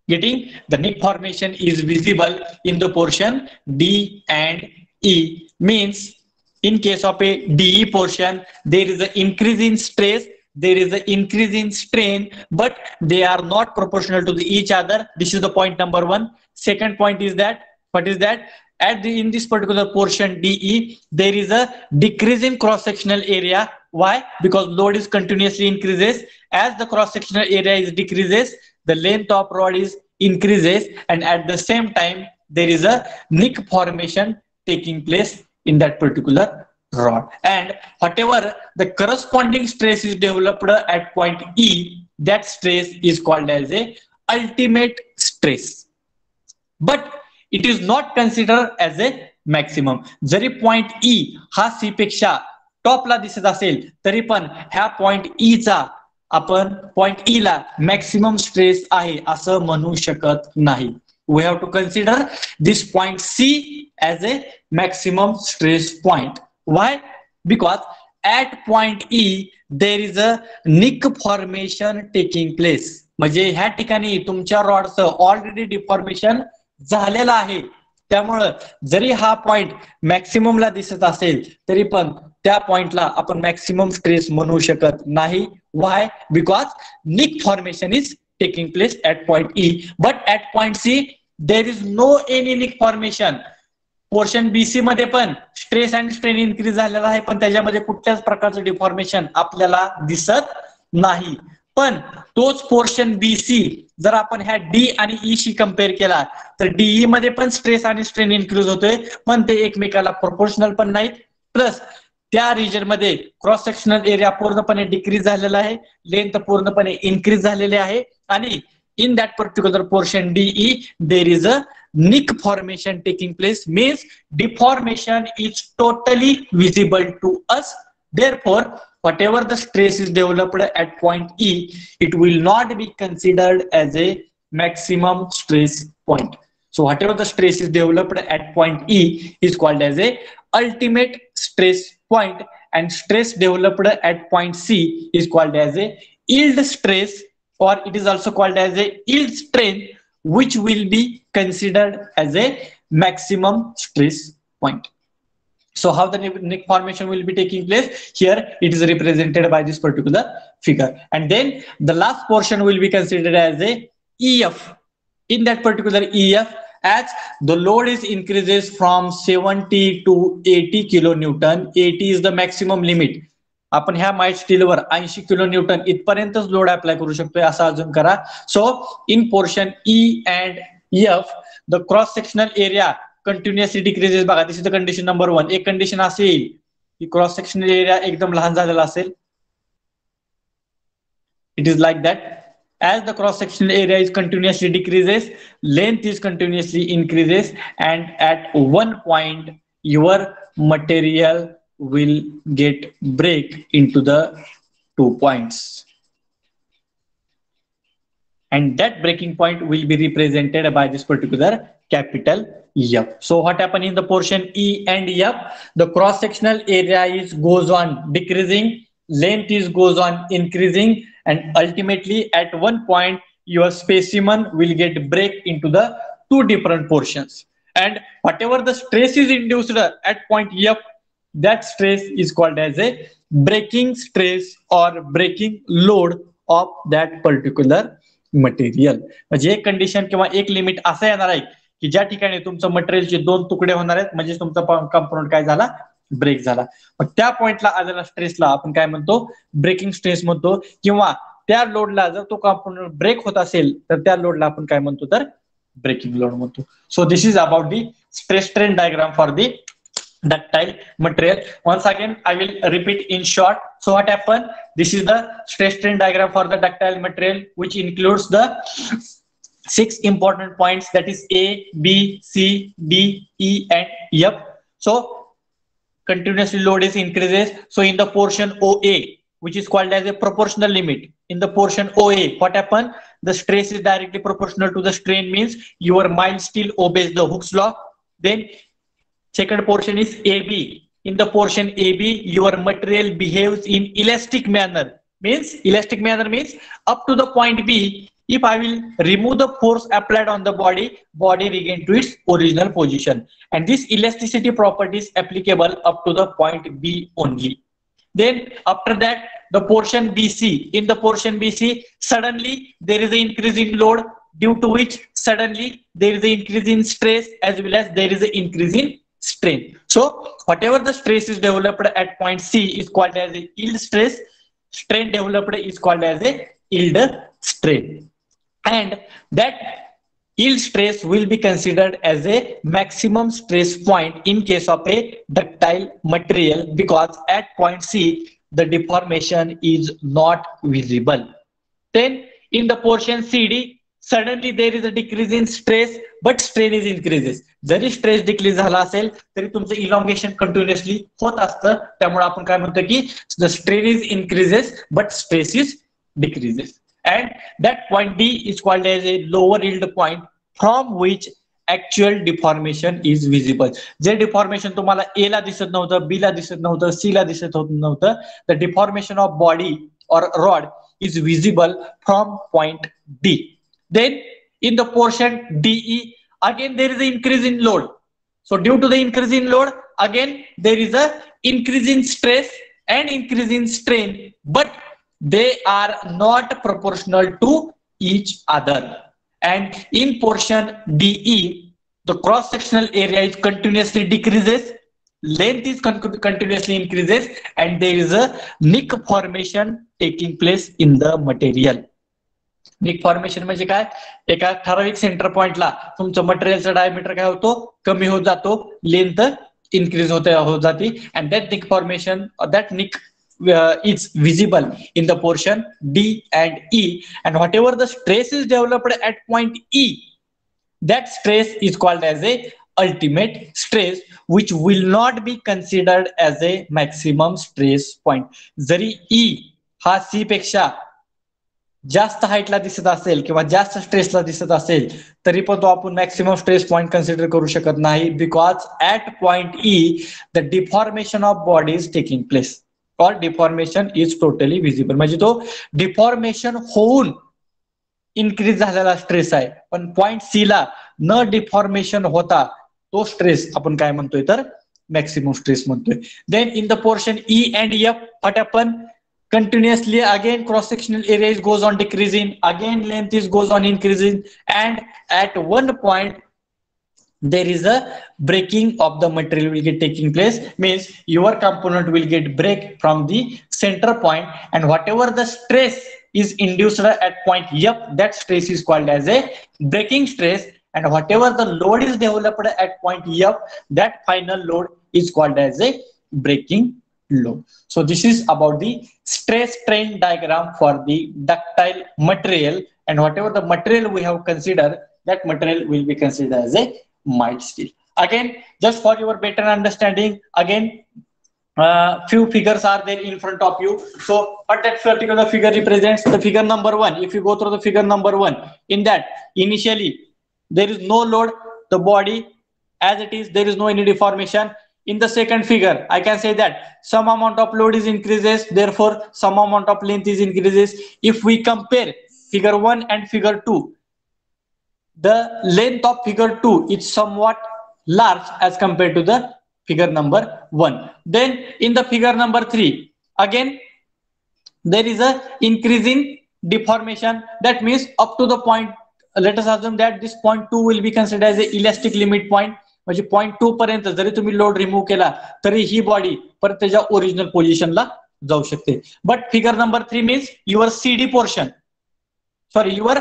Getting? The nick formation is visible in the portion D and E. Means in case of a DE portion there is an increase in stress, there is an increase in strain, but they are not proportional to each other. This is the point number 1. Second point is that what is that? In this particular portion DE there is a decrease in cross sectional area. Why? Because load is continuously increases. As the cross sectional area is decreases, the length of rod is increases, and at the same time there is a nick formation taking place in that particular rod, and whatever the corresponding stress is developed at point E, that stress is called as a ultimate stress, but it is not considered as a maximum. Zari point E हा C पेक्षा टॉपला दिसत असेल तरी पण ह्या point E चा आपण point E ला maximum stress आहे असं म्हणू शकत नाही. We have to consider this point C as a maximum stress point. Why? Because at point E there is a nick formation taking place. म्हणजे ह्या ठिकाणी तुमच्या रॉडचं ऑलरेडी डिफॉर्मेशन झालेलं आहे, त्यामुळं जरी हा पॉइंट मॅक्सिममला दिसत असेल तरी पण त्या पॉइंटला आपण मॅक्सिमम स्ट्रेस म्हणू शकत नाही. Why? Because nick formation is taking place at point E, but at point C there is no any nick formation. Portion BC मध्ये पण स्ट्रेस अँड स्ट्रेन इन्क्रीज झालेला आहे, पण त्याच्यामध्ये कुठल्याच प्रकारचं डिफॉर्मेशन आपल्याला दिसत नाही. पण तोच पोर्शन बीसी जर आपण ह्या डी आणि ई शी कम्पेअर केला तर डीई मध्ये पण स्ट्रेस आणि स्ट्रेन इन्क्रीज होतोय, पण ते एकमेकाला प्रोपोर्शनल पण नाहीत. प्लस त्या रिजन मध्ये क्रॉस सेक्शनल एरिया पूर्णपणे डिक्रीज झालेला आहे, लेंथ पूर्णपणे इन्क्रीज झालेली आहे, आणि in that particular portion DE there is a nick formation taking place, means deformation is totally visible to us. Therefore whatever the stress is developed at point E, it will not be considered as a maximum stress point. So whatever the stress is developed at point E is called as a ultimate stress point, and stress developed at point C is called as a yield stress, or it is also called as a yield strain, which will be considered as a maximum stress point. So how the nick formation will be taking place? Here it is represented by this particular figure. And then the last portion will be considered as a EF. In that particular EF, as the load is increases from 70 to 80 kilonewton, 80 is the maximum limit. आपण ह्या mild स्टीलवर 80 kilo newton इथपर्यंतच load apply करू शकतोय असं अजून करा. So in portion E and F the cross sectional area continuously decreases. बघा, this is the condition number 1. एक कंडिशन असेल की क्रॉस सेक्शनल एरिया एकदम लहान झालेला असेल. It is like that. As the cross sectional area is continuously decreases, length is continuously increases, and at one point your material will get break into the 2 points, and that breaking point will be represented by this particular capital F. So what happened in the portion E and F? The cross sectional area is goes on decreasing, length is goes on increasing, and ultimately at one point your specimen will get break into the 2 different portions, and whatever the stress is induced at point F, that stress is called as a breaking stress or breaking load of that particular material. म्हणजे एक condition किंवा एक limit असं येणार आहे की ज्या ठिकाणी तुमचं मटेरियलचे 2 तुकडे होणार आहेत, म्हणजे तुमचा कंपोनंट काय झाला, ब्रेक झाला. मग त्या पॉइंटला आलेला स्ट्रेसला आपण काय म्हणतो, ब्रेकिंग स्ट्रेस म्हणतो, किंवा त्या लोडला जर तो कंपोनंट ब्रेक होत असेल तर त्या लोडला आपण काय म्हणतो, तर ब्रेकिंग लोड म्हणतो. So this is about the stress strain diagram for the ductile material. Once again I will repeat in short. So what happened, this is the stress strain diagram for the ductile material, which includes the 6 important points, that is A, B, C, D, E and F. So continuously load is increases. So in the portion OA, which is called as a proportional limit, in the portion OA what happened, the stress is directly proportional to the strain, means your mild steel obeys the Hooke's law. Then second portion is AB. In the portion AB, your material behaves in elastic manner. Elastic manner means up to the point B, if I will remove the force applied on the body regain to its original position. And this elasticity property is applicable up to the point B only. Then after that, the portion BC. In the portion BC, suddenly there is an increase in load, due to which suddenly there is an increase in stress as well as there is an increase in strain. So whatever the stress is developed at point C is called as a yield stress. Strain developed is called as a yield strain. And that yield stress will be considered as a maximum stress point in case of a ductile material, because at point C the deformation is not visible. Then in the portion CD, suddenly there is a decrease in stress but strain is increases. Zari stress decrease झाला असेल तरी तुमचं elongation continuously होत असतं, त्यामुळे आपण काय म्हणतो की the strain is increases but stress is decreases. And that point D is called as a lower yield point from which actual deformation is visible. J deformation तुम्हाला A ला दिसत नव्हतं, B ला दिसत नव्हतं, C ला दिसत नव्हतं, the deformation of body or rod is visible from point D. Then in the portion DE, again there is an increase in load. So due to the increase in load, again there is a increase in stress and increase in strain, but they are not proportional to each other. And in portion DE, the cross sectional area is continuously decreases, length is continuously increases, and there is a nick formation taking place in the material. Neck formation म्हणजे काय, एका ठराविक centre पॉइंटला तुमचं मटेरियलचा diameter काय होतो, कमी होत जातो, लेंथ इन्क्रीज होत जाते, and that nick formation, that nick is visible in the portion D and E, and whatever the stress is developed at point E, that stress is called as a ultimate stress, which will not be considered as a maximum stress point. Zari E हा C पेक्षा जास्त हाईटला दिसत असेल किंवा जास्त स्ट्रेसला दिसत असेल तरी पण तो आपण मॅक्सिमम स्ट्रेस पॉइंट कन्सिडर करू शकत नाही, because at point E the deformation of body is taking place और डिफॉर्मेशन इज टोटली विजिबल. म्हणजे तो डिफॉर्मेशन होऊन इन्क्रीज झालेला स्ट्रेस आहे, पण पॉइंट सी ला न डिफॉर्मेशन होता तो स्ट्रेस आपण काय म्हणतोय तर मॅक्सिमम स्ट्रेस म्हणतोय. Then in the portion E and F what happen, continuously again cross sectional area is goes on decreasing, again length is goes on increasing, and at one point there is a breaking of the material will get taking place, means your component will get break from the center point, and whatever the stress is induced at point F, that stress is called as a breaking stress, and whatever the load is developed at point F, that final load is called as a breaking load. So this is about the stress strain diagram for the ductile material, and whatever the material we have considered, that material will be considered as a mild steel. Again, just for your better understanding, again few figures are there in front of you. So what that particular figure represents, the figure number 1, if you go through the figure number 1, in that initially there is no load, the body as it is, there is no any deformation. In the second figure, I can say that some amount of load is increases, therefore some amount of length is increases. If we compare figure 1 and figure 2, the length of figure 2 is somewhat large as compared to the figure number 1. Then in the figure number 3, again there is a increasing deformation. That means up to the point, let us assume that this point 2 will be considered as a elastic limit point. म्हणजे point 2 पर्यंत जरी तुम्ही load remove केला तरी ही body परत त्याच्या original पोझिशनला जाऊ शकते. But figure number 3 means your CD portion, sorry, your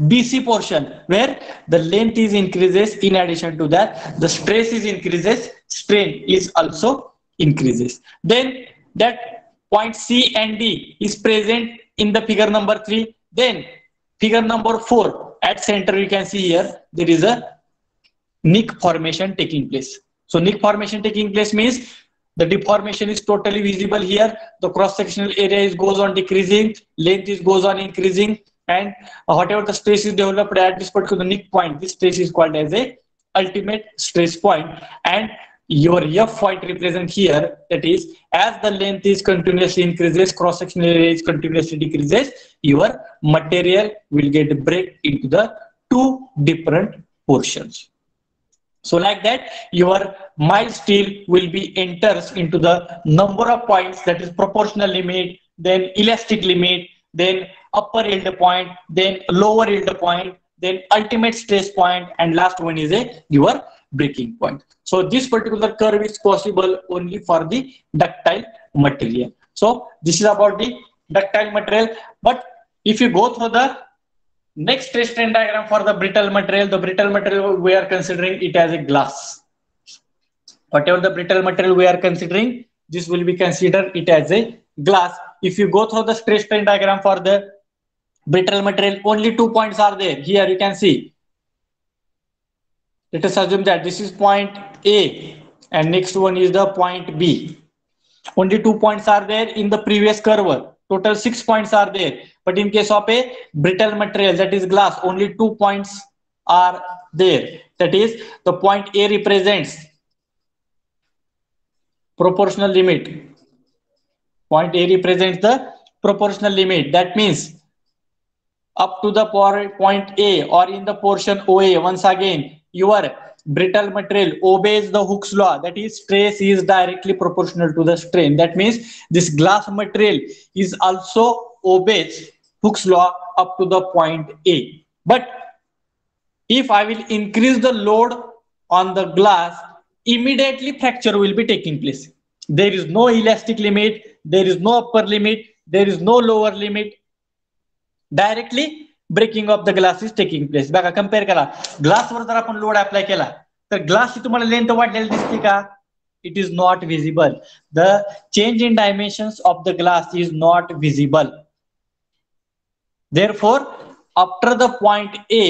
BC portion, where the length is increases, in addition to that the stress is increases, strain is also increases. Then that point C and D is present in the figure number 3. Then figure number 4, at center you can see here there is a nick formation taking place. So nick formation taking place means the deformation is totally visible here, the cross sectional area is goes on decreasing, length is goes on increasing, and whatever the stress is developed at this particular nick point, this stress is called as a ultimate stress point, and your F point represent here, that is as the length is continuously increases, cross sectional area is continuously decreases, your material will get break into the two different portions. So like that your mild steel will be enters into the number of points, that is proportional limit, then elastic limit, then upper yield point, then lower yield point, then ultimate stress point, and last one is a your breaking point. So this particular curve is possible only for the ductile material. So this is about the ductile material. But if you go through the next stress strain diagram for the brittle material, the brittle material we are considering it as a glass. Whatever the brittle material we are considering, this will be considered it as a glass. If you go through the stress strain diagram for the brittle material, only 2 points are there. Here you can see. Let us assume that this is point A and next one is the point B. Only 2 points are there in the previous curve. Total 6 points are there. But in case of a brittle material, that is glass, only 2 points are there. That is the point A represents proportional limit. Point A represents the proportional limit. That means up to the point A or in the portion OA, once again your brittle material obeys the Hooke's law, that is stress is directly proportional to the strain. That means this glass material is also obeys Hooke's law up to the point A. But if I will increase the load on the glass, immediately fracture will be taking place. There is no elastic limit, there is no upper limit, there is no lower limit. Directly breaking of the glass is taking place. बघा compare करा, ग्लासवर जर आपण load apply केला तर ग्लासची तुम्हाला length वाढलेली दिसते का? It is not visible. The change in dimensions of the glass is not visible. Therefore, after the point A,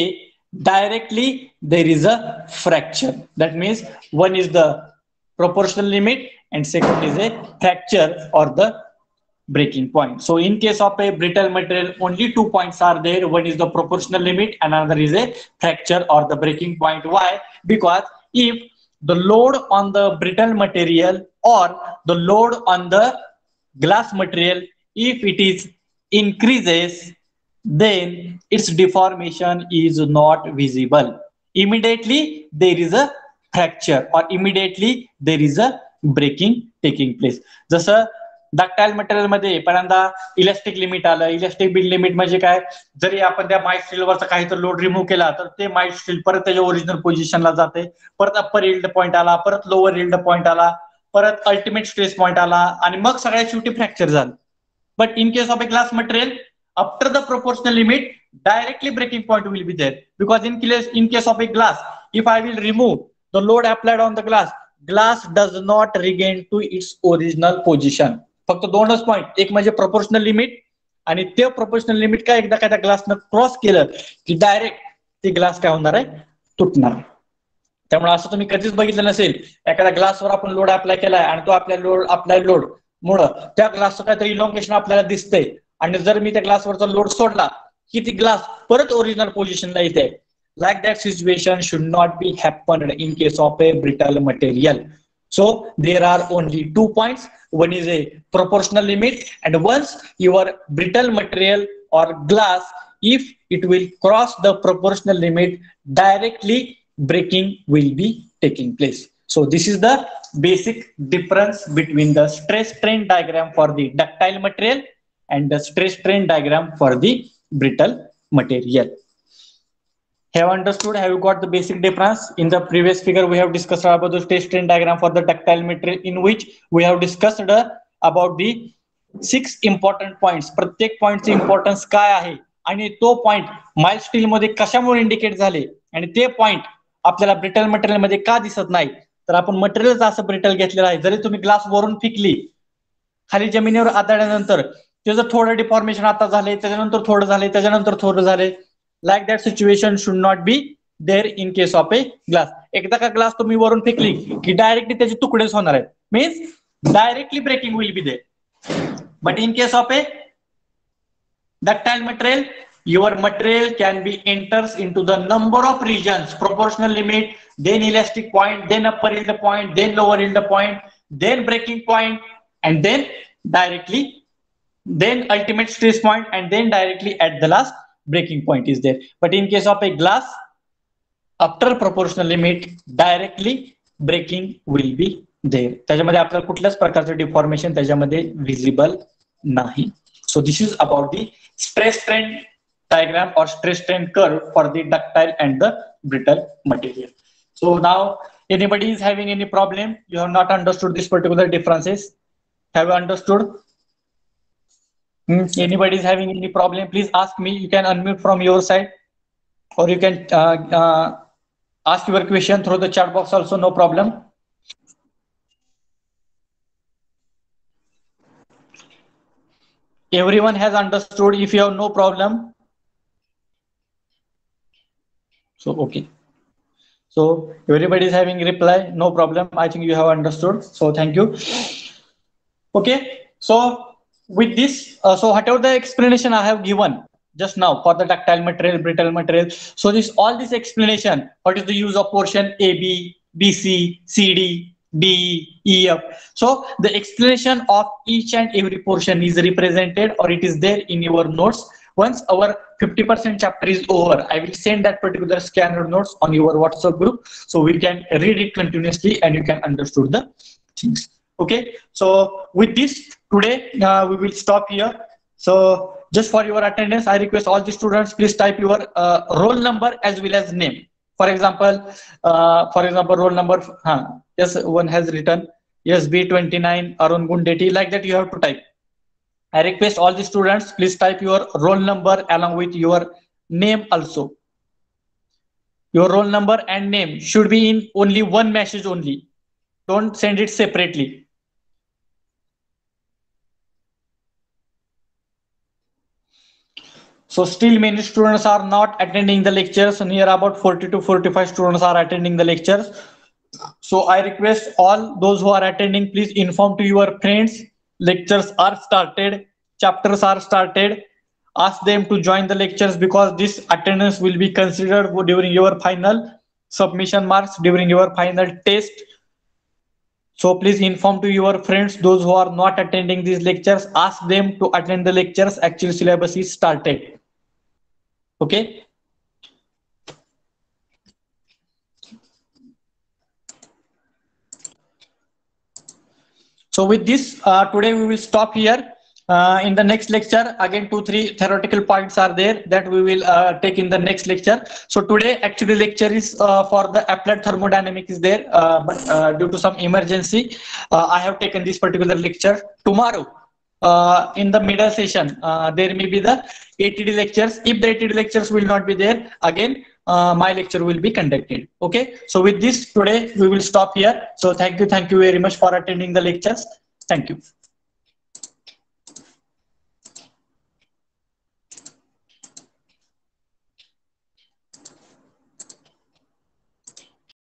directly there is a fracture. That means one is the proportional limit and second is a fracture or the breaking point. So in case of a brittle material, only 2 points are there. One is the proportional limit and another is a fracture or the breaking point. Why? Because if the load on the brittle material or the load on the glass material, if it is increases, then its deformation is not visible. Immediately there is a fracture or immediately there is a breaking taking place. जसं ductile material मध्ये पहिल्यांदा elastic limit आलं. Elastic limit म्हणजे काय? जरी आपण त्या mild स्टीलवरचा काहीतरी load remove केला तर ते माइल्ड स्टील परत त्याच्या ओरिजिनल पोझिशनला जाते. परत अप्पर यील्ड पॉईंट आला, परत लोअर यील्ड पॉईंट आला, परत अल्टिमेट स्ट्रेस पॉईंट आला आणि मग सगळ्यात शेवटी फ्रॅक्चर झालं. But in case of a glass material, after the proportional limit, directly breaking point will be there. Because in case of a glass, if I will remove the load applied on the glass, glass does not regain to its original position. फक्त दोनच point, एक म्हणजे proportional limit आणि ते proportional limit काय एकदा काय त्या ग्लासनं क्रॉस केलं की डायरेक्ट ते ग्लास काय होणार आहे? तुटणार. त्यामुळे असं तुम्ही कधीच बघितलं नसेल, एखाद्या ग्लासवर आपण लोड अप्लाय केलाय आणि तो आपल्या लोड मुळे त्या ग्लासचं काहीतरी इलॉंगेशन आपल्याला दिसतंय आणि जर मी त्या ग्लासवरचा लोड सोडला की ती ग्लास परत ओरिजिनल पोझिशनला येते. Like that situation should not be happened in case of A brittle material. So there are only 2 points. One is a proportional limit, and once your brittle material or glass, if it will cross the proportional limit, directly breaking will be taking place. So this is the basic difference between the stress strain diagram for the ductile material and the stress strain diagram for the brittle material. Have understood? Have you got the basic difference? In the previous figure, we have discussed about the stress strain diagram for the ductile material, in which we have discussed about the 6 important points. प्रत्येक पॉइंटचे importance काय आहे आणि तो point mild steel मध्ये कशामुळे indicate झाले आणि ते पॉइंट आपल्याला ब्रिटल मटेरियल मध्ये का दिसत नाही. तर आपण मटेरियलच असं ब्रिटल घेतलेलं आहे. जरी तुम्ही ग्लास वरून फेकली, खाली जमिनीवर आदळल्यानंतर त्याचं थोडं डिफॉर्मेशन आता झाले, त्याच्यानंतर थोडं झाले, त्याच्यानंतर थोडं झाले. Like that situation should not be there in case of a glass. एकदा का ग्लास तुम्ही वरून फेकली की डायरेक्टली त्याचे तुकडेच होणार आहेत. Means directly breaking will be there. But in case of a ductile material, your material can be enters into the number of regions: proportional limit, then elastic point, then upper yield point, then lower yield point, then breaking point, and then directly, then ultimate stress point, and then directly at the last breaking point is there. But in case of a glass, after proportional limit, directly breaking will be there. त्याच्यामध्ये आपल्याला कुठल्याच प्रकारचे deformation त्याच्यामध्ये visible नाही. So this is about the stress strain diagram or stress strain curve for the ductile and the brittle material. So now anybody is having any problem? You have not understood this particular differences? Have you understood? Anybody is having any problem, please ask me. You can unmute from your side, or you can ask your question through the chat box also, no problem. Everyone has understood. If you have no problem, so okay. So everybody is having reply, no problem. I think you have understood. So thank you. Okay. So with this, so whatever the explanation I have given just now for the ductile material, brittle material, so all this explanation, what is the use of portion AB, BC, CD, D, E, F. So the explanation of each and every portion is represented, or it is there in your notes. Once our 50% chapter is over, I will send that particular scanner notes on your WhatsApp group, so we can read it continuously and you can understood the things. Okay, so with this today we will stop here. So just for your attendance, I request all the students, please type your roll number as well as name. For example, roll number. Yes, one has written. Yes, B29 Arun Gundeti. Like that, you have to type. I request all the students, please type your roll number along with your name also. Your roll number and name should be in only one message only. Don't send it separately. So still many students are not attending the lectures. Near about 40 to 45 students are attending the lectures. So I request all those who are attending, please inform to your friends. Lectures are started, chapters are started. Ask them to join the lectures because this attendance will be considered during your final submission marks, during your final test. So please inform to your friends, those who are not attending these lectures, ask them to attend the lectures. Actual syllabus is started. Okay. So with this, today we will stop here. In the next lecture, again 2-3 theoretical points are there that we will take in the next lecture. So today actually lecture is for the applied thermodynamics is there, but due to some emergency, I have taken this particular lecture. Tomorrow, in the middle session, there may be the ATD lectures. If the ATD lectures will not be there, again my lecture will be conducted. Okay. So with this, today we will stop here. So thank you very much for attending the lectures. Thank you.